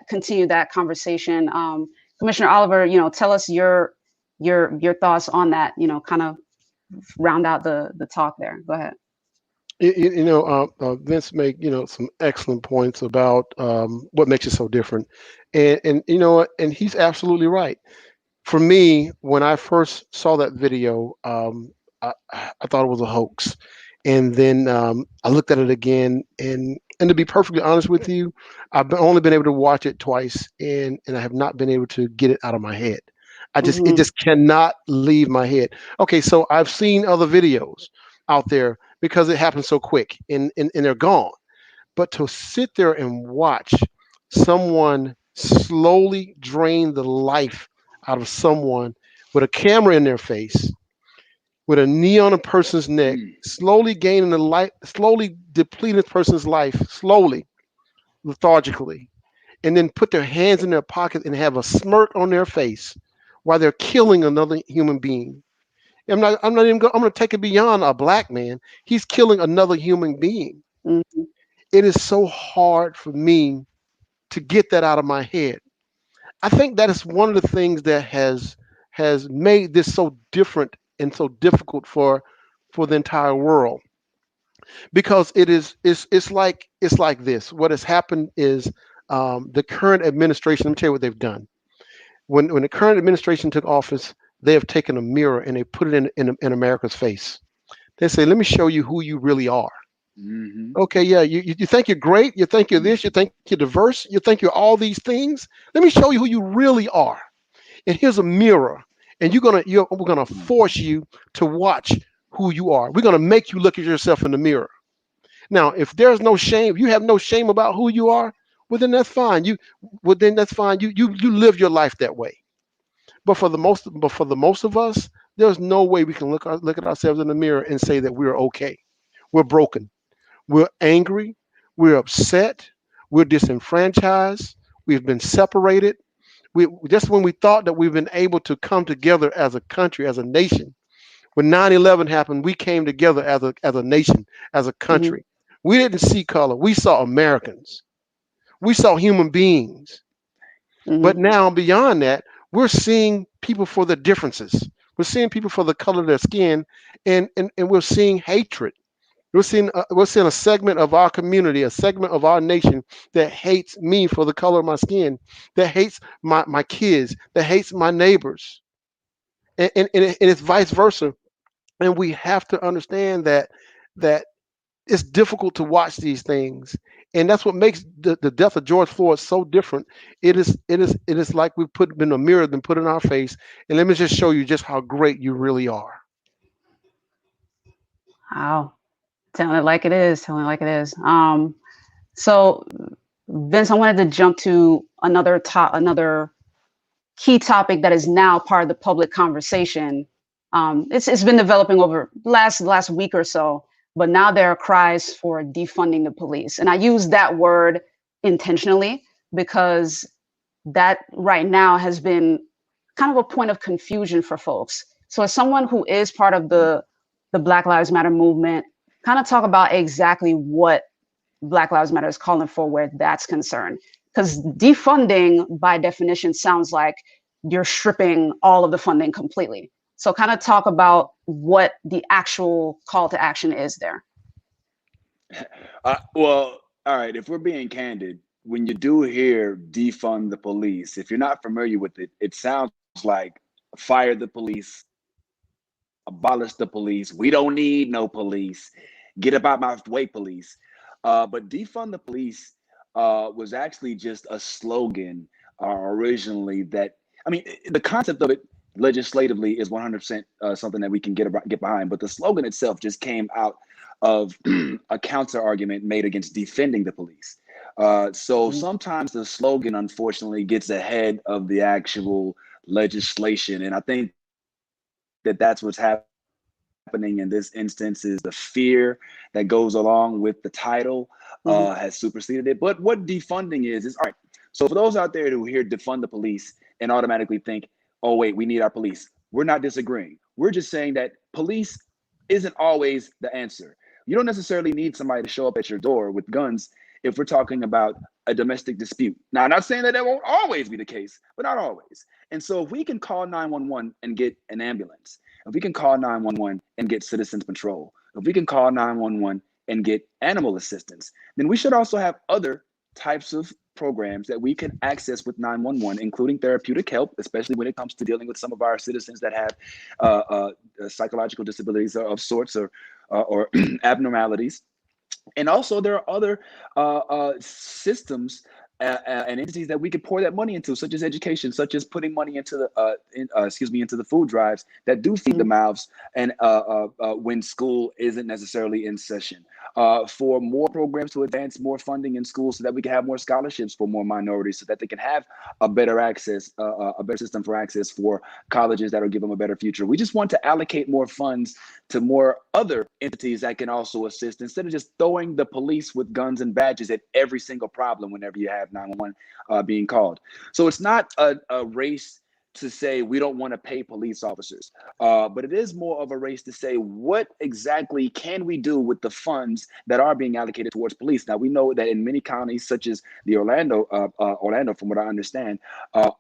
continue that conversation. Commissioner Oliver, tell us your thoughts on that, kind of round out the talk there. Go ahead. Vince made, some excellent points about what makes it so different. And and he's absolutely right. For me, when I first saw that video, I thought it was a hoax. And then I looked at it again, and to be perfectly honest with you, I've only been able to watch it twice, and I have not been able to get it out of my head. It just cannot leave my head. Okay, so I've seen other videos out there because it happened so quick and they're gone. But to sit there and watch someone slowly drain the life out of someone with a camera in their face, with a knee on a person's neck, slowly gaining the life, slowly depleting a person's life, slowly, lethargically, and then put their hands in their pockets and have a smirk on their face while they're killing another human being. I'm not even going. I'm going to take it beyond a black man. He's killing another human being. Mhm. It is so hard for me to get that out of my head. I think that is one of the things that has made this so different and so difficult for the entire world, because it's like this. What has happened is, the current administration. Let me tell you what they've done. When the current administration took office, they have taken a mirror and they put it in America's face. They say, "Let me show you who you really are." Mm-hmm. Okay, yeah, you think you're great, you think you're this, you think you're diverse, you think you're all these things. Let me show you who you really are. And here's a mirror, and we're gonna force you to watch who you are. We're gonna make you look at yourself in the mirror. Now, if there's no shame, you have no shame about who you are, well then that's fine. Then that's fine. You live your life that way. But for the most of us, there's no way we can look at ourselves in the mirror and say that we're okay. We're broken. We're angry. We're upset. We're disenfranchised. We've been separated. Just when we thought that we've been able to come together as a country, as a nation, when 9/11 happened, we came together as a nation, as a Mhm. country. We didn't see color. We saw Americans. We saw human beings. But Mhm. now, beyond that, we're seeing people for their differences. We're seeing people for the color of their skin, and we're seeing hatred. We're seeing a segment of our community, a segment of our nation that hates me for the color of my skin, that hates my kids, that hates my neighbors, and it's vice versa. And we have to understand that it's difficult to watch these things, and that's what makes the death of George Floyd so different. It is like we've put in a mirror, been put in our face, and let me just show you just how great you really are. Wow. Telling it like it is. Telling it like it is. So Vince, I wanted to jump to another key topic that is now part of the public conversation. It's been developing over last week or so, but now there are cries for defunding the police, and I use that word intentionally because that right now has been kind of a point of confusion for folks. So, as someone who is part of the Black Lives Matter movement, kind of talk about exactly what Black Lives Matter is calling for where that's concerned. Because defunding, by definition, sounds like you're stripping all of the funding completely. So, kind of talk about what the actual call to action is there. Well, all right. If we're being candid, when you do hear defund the police, if you're not familiar with it, it sounds like fire the police, abolish the police. We don't need no police. Get about my way, police. But defund the police was actually just a slogan originally. That I mean, the concept of it legislatively is 100% something that we can get behind. But the slogan itself just came out of a counter argument made against defending the police. So Mhm. sometimes the slogan, unfortunately, gets ahead of the actual legislation, and I think that that's what's happening in this instance. Is the fear that goes along with the title has superseded it. But what Mhm. defunding is all right. So for those out there who hear defund the police and automatically think, oh wait, we need our police. We're not disagreeing. We're just saying that police isn't always the answer. You don't necessarily need somebody to show up at your door with guns if we're talking about a domestic dispute. Now, I'm not saying that won't always be the case, but not always. And so if we can call 911 and get an ambulance, if we can call 911 and get citizens patrol, if we can call 911 and get animal assistance, then we should also have other types of programs that we can access with 911, including therapeutic help, especially when it comes to dealing with some of our citizens that have psychological disabilities of sorts or abnormalities. And also, there are other systems and entities that we could pour that money into, such as education, such as putting money into into the food drives that do feed the Mhm. mouths, and when school isn't necessarily in session. For more programs to advance more funding in schools, so that we can have more scholarships for more minorities, so that they can have a better system for access for colleges that will give them a better future. We just want to allocate more funds to more other entities that can also assist, instead of just throwing the police with guns and badges at every single problem whenever you have have 911 being called. So it's not a race to say we don't want to pay police officers, but it is more of a race to say what exactly can we do with the funds that are being allocated towards police. Now we know that in many counties, such as the Orlando, from what I understand,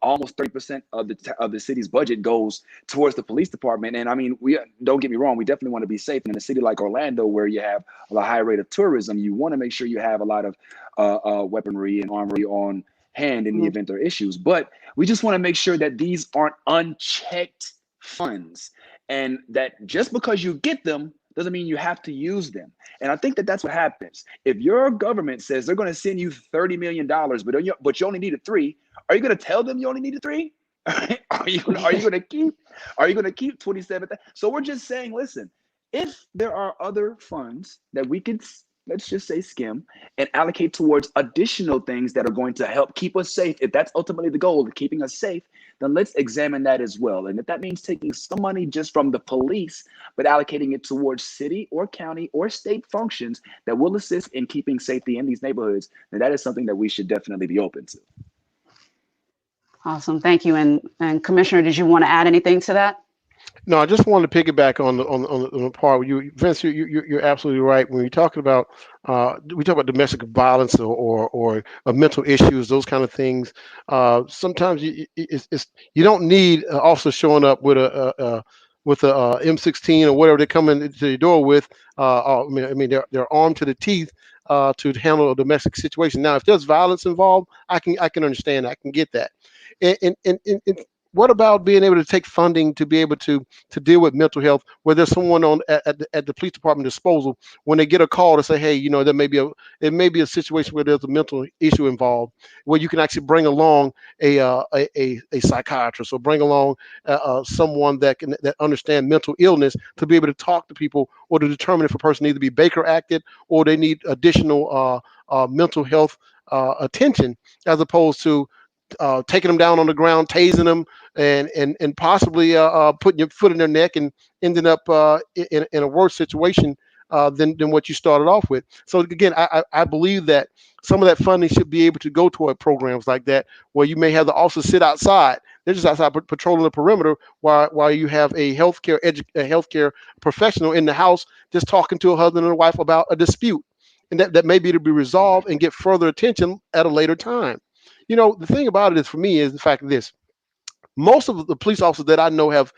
almost 30% of the city's budget goes towards the police department. And I mean, we don't get me wrong, we definitely want to be safe. And in a city like Orlando, where you have a high rate of tourism, you want to make sure you have a lot of weaponry and armory on hand in the event there are issues. But we just want to make sure that these aren't unchecked funds, and that just because you get them doesn't mean you have to use them. And I think that that's what happens. If your government says they're going to send you $30 million, but you only needed 3, are you going to tell them you only needed 3? Are you going to keep 27? So we're just saying, listen, if there are other funds that we could, let's just say, skim and allocate towards additional things that are going to help keep us safe, if that's ultimately the goal of keeping us safe, then let's examine that as well. And if that means taking some money just from the police, but allocating it towards city or county or state functions that will assist in keeping safety in these neighborhoods, then that is something that we should definitely be open to. Awesome. Thank you. And Commissioner, did you want to add anything to that? No, I just wanted to piggyback on the part where Vince, you're absolutely right. When you're talking about, we talk about domestic violence or mental issues, those kind of things. Sometimes you don't need an officer showing up with a M16 or whatever they come into your door with. I mean they're armed to the teeth to handle a domestic situation. Now, if there's violence involved, I can understand. I can get that. And what about being able to take funding to be able to deal with mental health, where there's someone at the police department disposal when they get a call to say, hey, there may be a situation where there's a mental issue involved, where you can actually bring along a psychiatrist or bring along someone that understand mental illness to be able to talk to people or to determine if a person needs to be Baker acted or they need additional mental health attention, as opposed to taking them down on the ground, tasing them, and possibly putting your foot in their neck and ending up in a worse situation than what you started off with. So again, I believe that some of that funding should be able to go toward programs like that, where you may have the officers sit outside. They're just outside patrolling the perimeter while you have a healthcare professional in the house just talking to a husband and a wife about a dispute, and that may be to be resolved and get further attention at a later time. The thing about it is, for me, is the fact of this: most of the police officers that I know have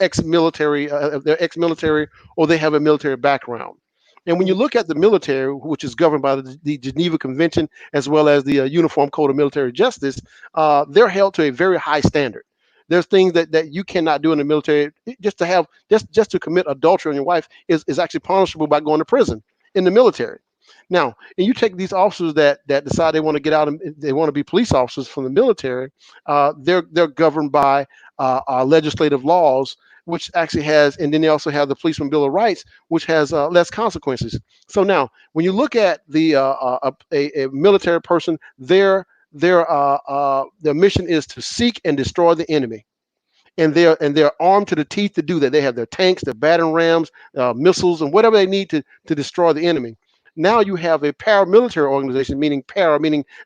ex-military, they're ex-military, or they have a military background. And when you look at the military, which is governed by the Geneva Convention as well as the Uniform Code of Military Justice, they're held to a very high standard. There's things that you cannot do in the military. Just to commit adultery on your wife is actually punishable by going to prison in the military. Now, and you take these officers that decide they want to get out and they want to be police officers from the military, they're governed by legislative laws, which actually has, and then they also have the Policeman Bill of Rights, which has less consequences. So now, when you look at a military person, their mission is to seek and destroy the enemy. And they're armed to the teeth to do that. They have their tanks, their battering rams, missiles, and whatever they need to destroy the enemy. Now you have a paramilitary organization, meaning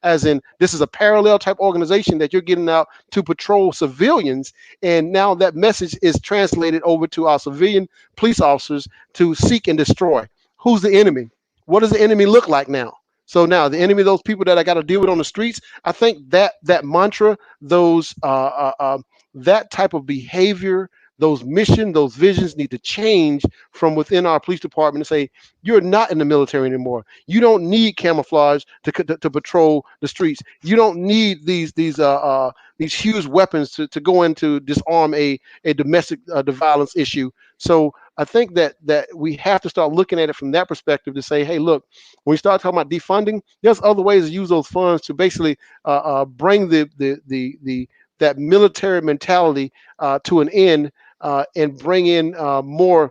as in this is a parallel type organization that you're getting out to patrol civilians. And now that message is translated over to our civilian police officers to seek and destroy. Who's the enemy? What does the enemy look like now? So now the enemy, those people that I got to deal with on the streets, I think that mantra, that type of behavior, those missions, those visions need to change from within our police department and say, you're not in the military anymore. You don't need camouflage to patrol the streets. You don't need these huge weapons to go in to disarm a domestic violence issue. So I think that we have to start looking at it from that perspective to say, hey, look, when we start talking about defunding, there's other ways to use those funds to basically bring that military mentality to an end, and bring in more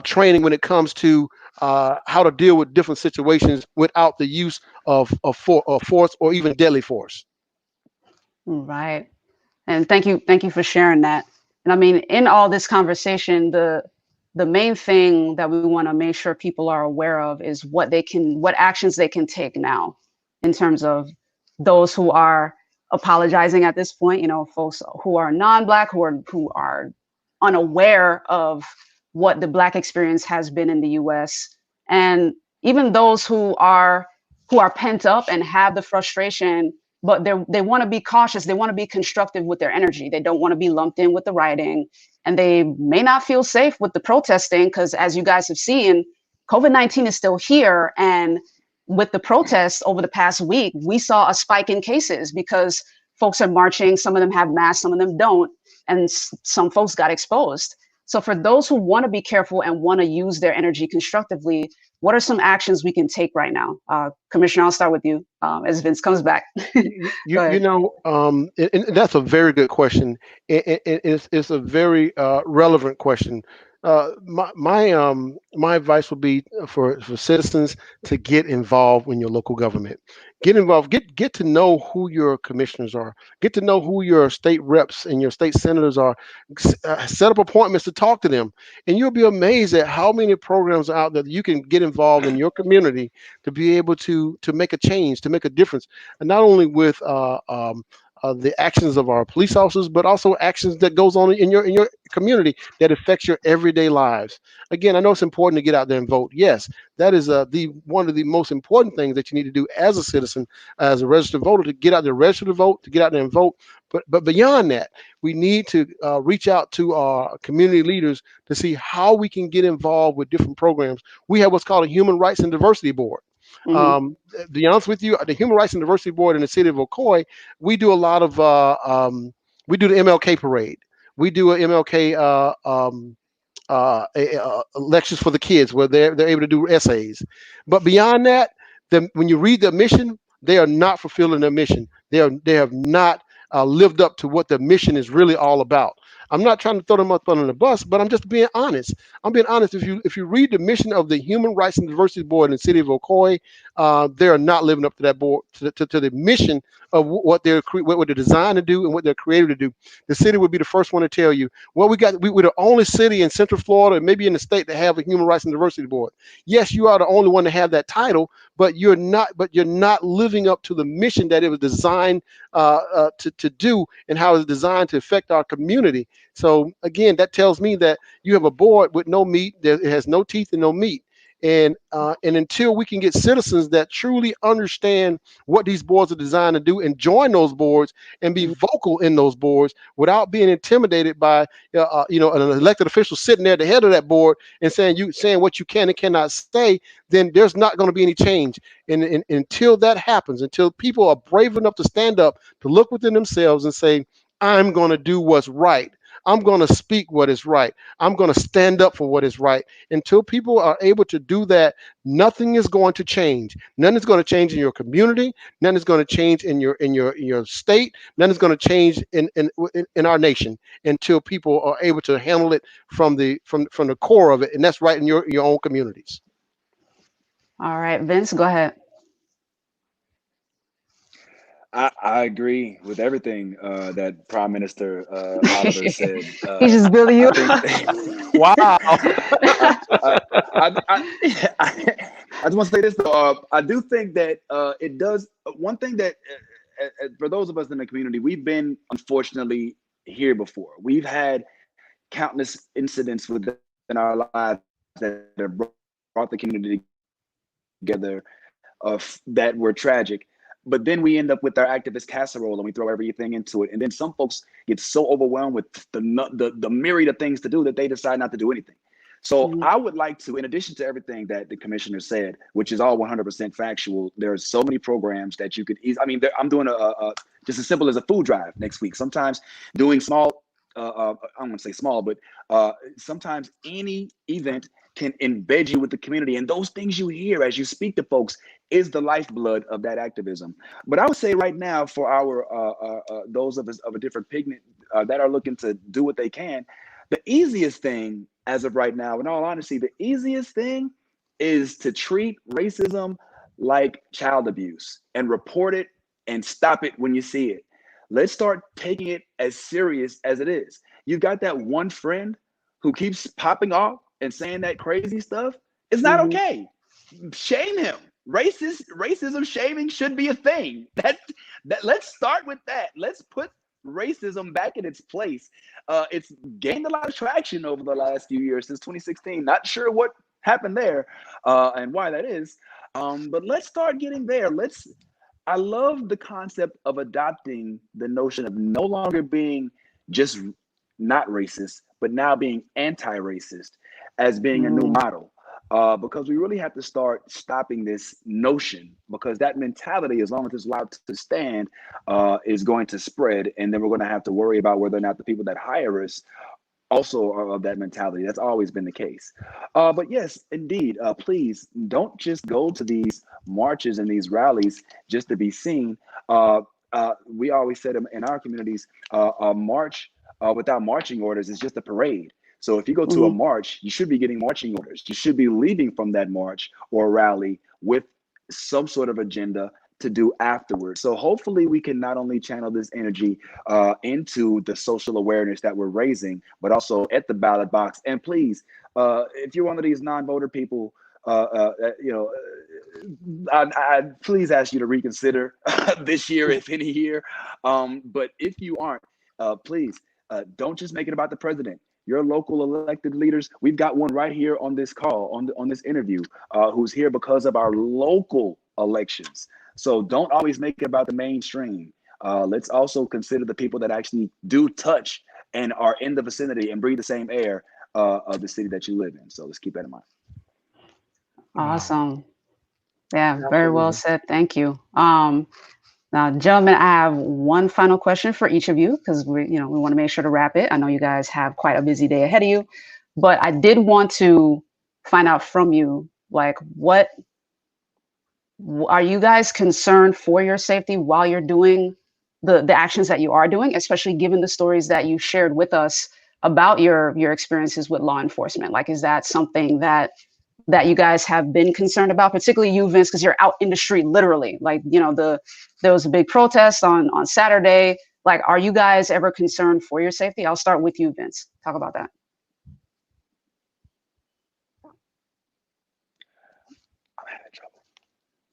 training when it comes to how to deal with different situations without the use of force or even deadly force. Right. And thank you for sharing that. And I mean, in all this conversation, the main thing that we want to make sure people are aware of is what actions they can take now. in terms of those who are apologizing at this point, folks who are non-Black, who are unaware of what the Black experience has been in the US, and even those who are pent up and have the frustration, but they want to be cautious, they want to be constructive with their energy, they don't want to be lumped in with the rioting, and they may not feel safe with the protesting, because as you guys have seen, COVID-19 is still here. And with the protests over the past week, we saw a spike in cases because folks are marching, some of them have masks, some of them don't, and some folks got exposed. So for those who want to be careful and want to use their energy constructively, what are some actions we can take right now? Commissioner, I'll start with you as Vince comes back. And that's a very good question. It's a very relevant question. My advice would be for citizens to get involved in your local government. Get involved. Get to know who your commissioners are. Get to know who your state reps and your state senators are. Set up appointments to talk to them, and you'll be amazed at how many programs are out there that you can get involved in your community to be able to make a change, to make a difference, and not only with the actions of our police officers, but also actions that goes on in your community that affects your everyday lives. Again, I know it's important to get out there and vote. Yes, that is one of the most important things that you need to do as a citizen, as a registered voter, to get out there, register to vote, to get out there and vote. But beyond that, we need to reach out to our community leaders to see how we can get involved with different programs. We have what's called a Human Rights and Diversity Board. To be honest with you, the Human Rights and Diversity Board in the City of Ocoee, we do a lot of we do the MLK parade. We do a MLK lectures for the kids where they're able to do essays. But beyond that, when you read the mission, they are not fulfilling their mission. They have not lived up to what the mission is really all about. I'm not trying to throw them up under the bus, but I'm just being honest. I'm being honest. If you read the mission of the Human Rights and Diversity Board in the City of Ocoee, they are not living up to that board, to the mission of what they're designed to do and what they're created to do. The city would be the first one to tell you, well, we're the only city in Central Florida and maybe in the state to have a Human Rights and Diversity Board. Yes, you are the only one to have that title, but you're not living up to the mission that it was designed to do, and how it's designed to affect our community. So again, that tells me that you have a board with no meat, that it has no teeth and no meat. And until we can get citizens that truly understand what these boards are designed to do and join those boards and be vocal in those boards without being intimidated by an elected official sitting there at the head of that board and saying what you can and cannot say, then there's not going to be any change. And until that happens, until people are brave enough to stand up, to look within themselves and say, I'm going to do what's right. I'm going to speak what is right. I'm going to stand up for what is right. Until people are able to do that, nothing is going to change. Nothing is going to change in your community. Nothing is going to change in your state. Nothing is going to change in our nation until people are able to handle it from the core of it, and that's right in your own communities. All right, Vince, go ahead. I agree with everything that Prime Minister Oliver said. He's just building you. Wow. I just want to say this though. I do think that it does. One thing that for those of us in the community, we've been unfortunately here before. We've had countless incidents within our lives that have brought the community together that were tragic. But then we end up with our activist casserole and we throw everything into it. And then some folks get so overwhelmed with the myriad of things to do that they decide not to do anything. So I would like to, in addition to everything that the commissioner said, which is all 100% factual, there are so many programs that you could I'm doing just as simple as a food drive next week. Sometimes doing small, I don't want to say small, but sometimes any event can embed you with the community, and those things you hear as you speak to folks is the lifeblood of that activism. But I would say right now, for our those of us of a different pigment that are looking to do what they can, the easiest thing as of right now, in all honesty, the easiest thing is to treat racism like child abuse and report it and stop it when you see it. Let's start taking it as serious as it is. You've got that one friend who keeps popping off and saying that crazy stuff. It's not okay. Shame him. racism shaming should be a thing. That let's start with that. Let's put racism back in its place. It's gained a lot of traction over the last few years since 2016. Not sure what happened there and why that is. But let's start getting there. I love the concept of adopting the notion of no longer being just not racist, but now being anti-racist as being a new model. Because we really have to start stopping this notion, because that mentality, as long as it's allowed to stand, is going to spread. And then we're going to have to worry about whether or not the people that hire us also are of that mentality. That's always been the case. But yes, indeed, please don't just go to these marches and these rallies just to be seen. We always said in our communities, a march without marching orders is just a parade. So if you go to a march, you should be getting marching orders. You should be leaving from that march or rally with some sort of agenda to do afterwards. So hopefully we can not only channel this energy into the social awareness that we're raising, but also at the ballot box. And please, if you're one of these non-voter people, I please ask you to reconsider this year, if any year. But if you aren't, please don't just make it about the president. Your local elected leaders, we've got one right here on this call, on this interview, who's here because of our local elections. So don't always make it about the mainstream. Let's also consider the people that actually do touch and are in the vicinity and breathe the same air of the city that you live in. So let's keep that in mind. Awesome. Yeah, very well said. Thank you. Now, gentlemen, I have one final question for each of you, because we want to make sure to wrap it. I know you guys have quite a busy day ahead of you, but I did want to find out from you, like, what are you guys concerned for your safety while you're doing the actions that you are doing, especially given the stories that you shared with us about your experiences with law enforcement? Like, is that something that you guys have been concerned about, particularly you, Vince, because you're out in the street, literally? Like, there was a big protest on Saturday. Like, are you guys ever concerned for your safety? I'll start with you, Vince. Talk about that.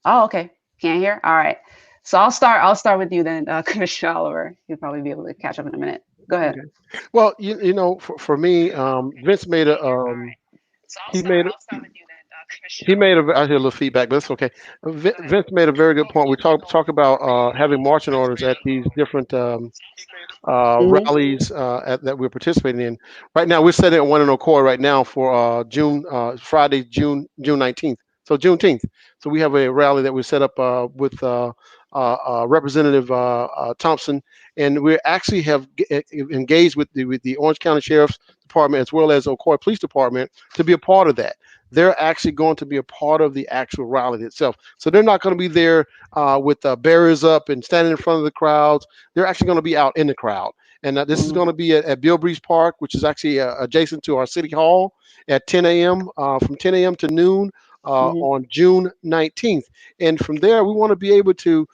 Oh, okay. Can't hear. All right. So I'll start with you then, Commissioner Oliver. You'll probably be able to catch up in a minute. Go ahead. Okay. Well, for me, Vince made a I hear a little feedback, but it's okay. Vince made a very good point. We talk about having marching orders at these different rallies that we're participating in. Right now, we're setting at one in Ocoee right now for Friday, June 19th. So Juneteenth. So we have a rally that we set up with Representative Thompson, and we actually have engaged with the Orange County Sheriff's Department as well as Ocoee Police Department to be a part of that. They're actually going to be a part of the actual rally itself. So they're not going to be there with barriers up and standing in front of the crowds. They're actually going to be out in the crowd. And this is going to be at Bill Breeze Park, which is actually adjacent to our city hall at 10 a.m. From 10 a.m. to noon on June 19th. And from there, we want to be able to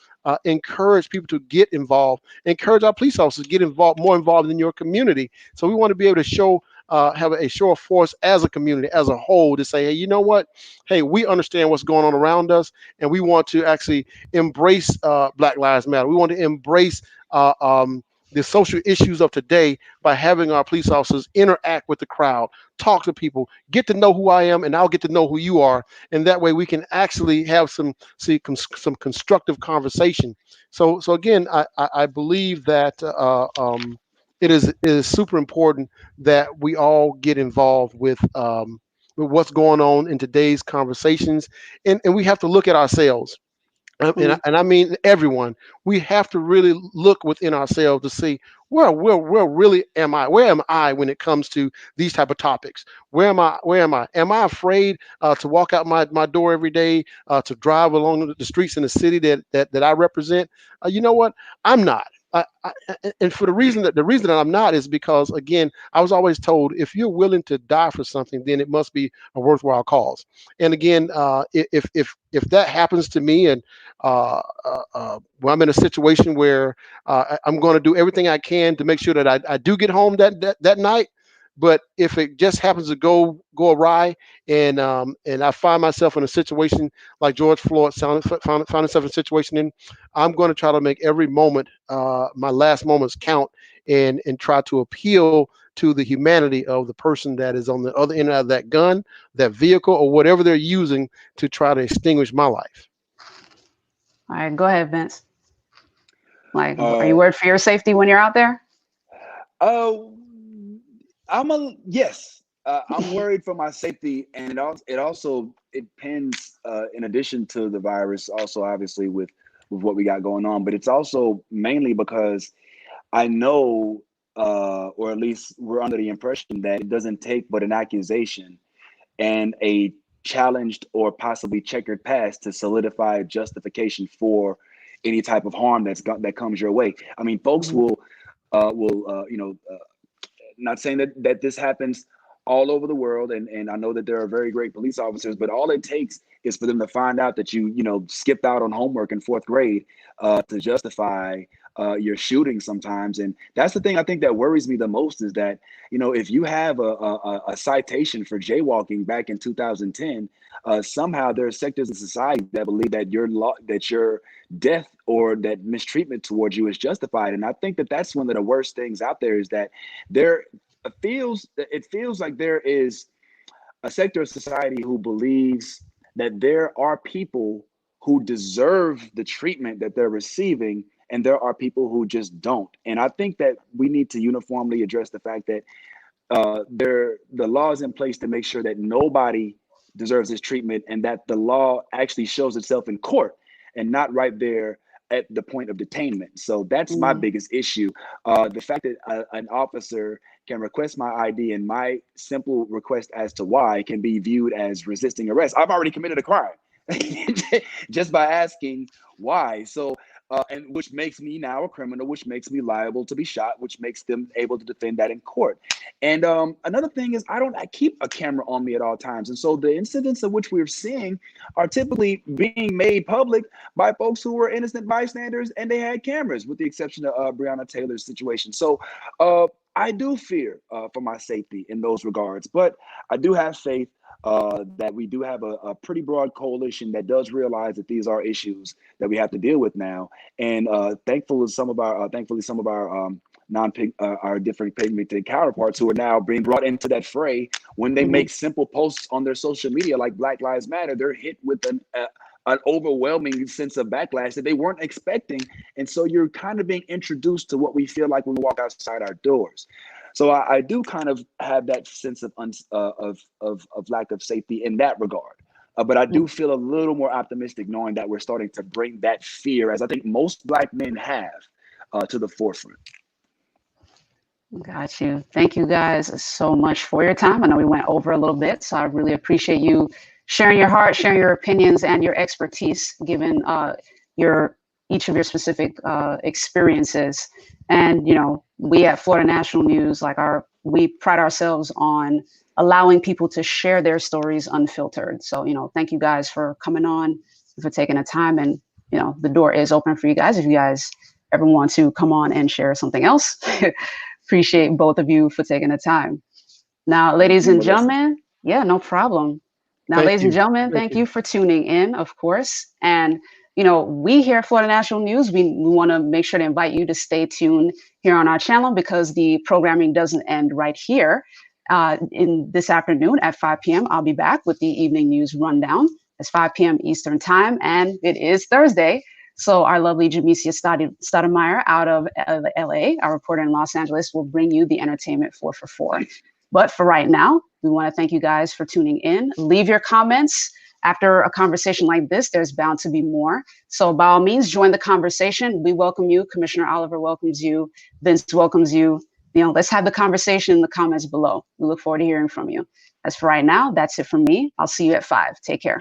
encourage people to get involved, encourage our police officers to get more involved in your community. So we want to be able to have a show of force as a community, as a whole, to say, hey, you know what? Hey, we understand what's going on around us, and we want to actually embrace Black Lives Matter. We want to embrace the social issues of today by having our police officers interact with the crowd, talk to people, get to know who I am, and I'll get to know who you are. And that way we can actually have some constructive conversation. So again, I believe that it is super important that we all get involved with what's going on in today's conversations. And we have to look at ourselves. And I mean everyone. We have to really look within ourselves to see where really am I? Where am I when it comes to these type of topics? Where am I? Am I afraid to walk out my door every day, to drive along the streets in the city that I represent? You know what? I'm not. And for the reason that I'm not is because, again, I was always told, if you're willing to die for something, then it must be a worthwhile cause. And again, if that happens to me, and when I'm in a situation where I'm going to do everything I can to make sure that I do get home that night, But if it just happens to go awry, and I find myself in a situation like George Floyd found himself in a situation in, I'm going to try to make every moment, my last moments count, and try to appeal to the humanity of the person that is on the other end of that gun, that vehicle, or whatever they're using to try to extinguish my life. All right, go ahead, Vince. Like, are you worried for your safety when you're out there? Yes. I'm worried for my safety, and it also depends. In addition to the virus, also obviously with what we got going on, but it's also mainly because I know, or at least we're under the impression that it doesn't take but an accusation and a challenged or possibly checkered past to solidify justification for any type of harm that comes your way. I mean, folks will not saying that this happens all over the world, and I know that there are very great police officers, but all it takes is for them to find out that you skipped out on homework in 4th grade to justify your shooting sometimes. And that's the thing I think that worries me the most, is that if you have a citation for jaywalking back in 2010, somehow there are sectors of society that believe that your death or that mistreatment towards you is justified. And I think that that's one of the worst things out there, is that it feels like there is a sector of society who believes that there are people who deserve the treatment that they're receiving, and there are people who just don't. And I think that we need to uniformly address the fact that the law is in place to make sure that nobody deserves this treatment, and that the law actually shows itself in court and not right there at the point of detainment. So that's my biggest issue. The fact that an officer can request my ID, and my simple request as to why can be viewed as resisting arrest. I've already committed a crime just by asking why. So, and which makes me now a criminal, which makes me liable to be shot, which makes them able to defend that in court. And another thing is, I keep a camera on me at all times. And so the incidents of which we're seeing are typically being made public by folks who were innocent bystanders, and they had cameras, with the exception of Breonna Taylor's situation. So I do fear for my safety in those regards, but I do have faith that we do have a pretty broad coalition that does realize that these are issues that we have to deal with now. And thankfully, some of our our different pigmented counterparts who are now being brought into that fray, when they make simple posts on their social media like Black Lives Matter, they're hit with an overwhelming sense of backlash that they weren't expecting. And so you're kind of being introduced to what we feel like when we walk outside our doors. So I do kind of have that sense of lack of safety in that regard. But I do feel a little more optimistic knowing that we're starting to bring that fear, as I think most Black men have, to the forefront. Got you. Thank you guys so much for your time. I know we went over a little bit, so I really appreciate you sharing your heart, sharing your opinions and your expertise, given each of your specific experiences. And we at Florida National News, we pride ourselves on allowing people to share their stories unfiltered. So thank you guys for coming on, for taking the time, and the door is open for you guys if you guys ever want to come on and share something else. Appreciate both of you for taking the time. Now, ladies and gentlemen, no problem. Now, ladies and gentlemen, thank you for tuning in, of course. And, we here at Florida National News, we want to make sure to invite you to stay tuned here on our channel, because the programming doesn't end right here. In this afternoon at 5 p.m., I'll be back with the evening news rundown. It's 5 p.m. Eastern time, and it is Thursday. So our lovely Jamesia Stoudemire out of LA, our reporter in Los Angeles, will bring you the entertainment 4 for 4. But for right now, we want to thank you guys for tuning in. Leave your comments. After a conversation like this, there's bound to be more. So by all means, join the conversation. We welcome you. Commissioner Oliver welcomes you. Vince welcomes you. Let's have the conversation in the comments below. We look forward to hearing from you. As for right now, that's it from me. I'll see you at 5. Take care.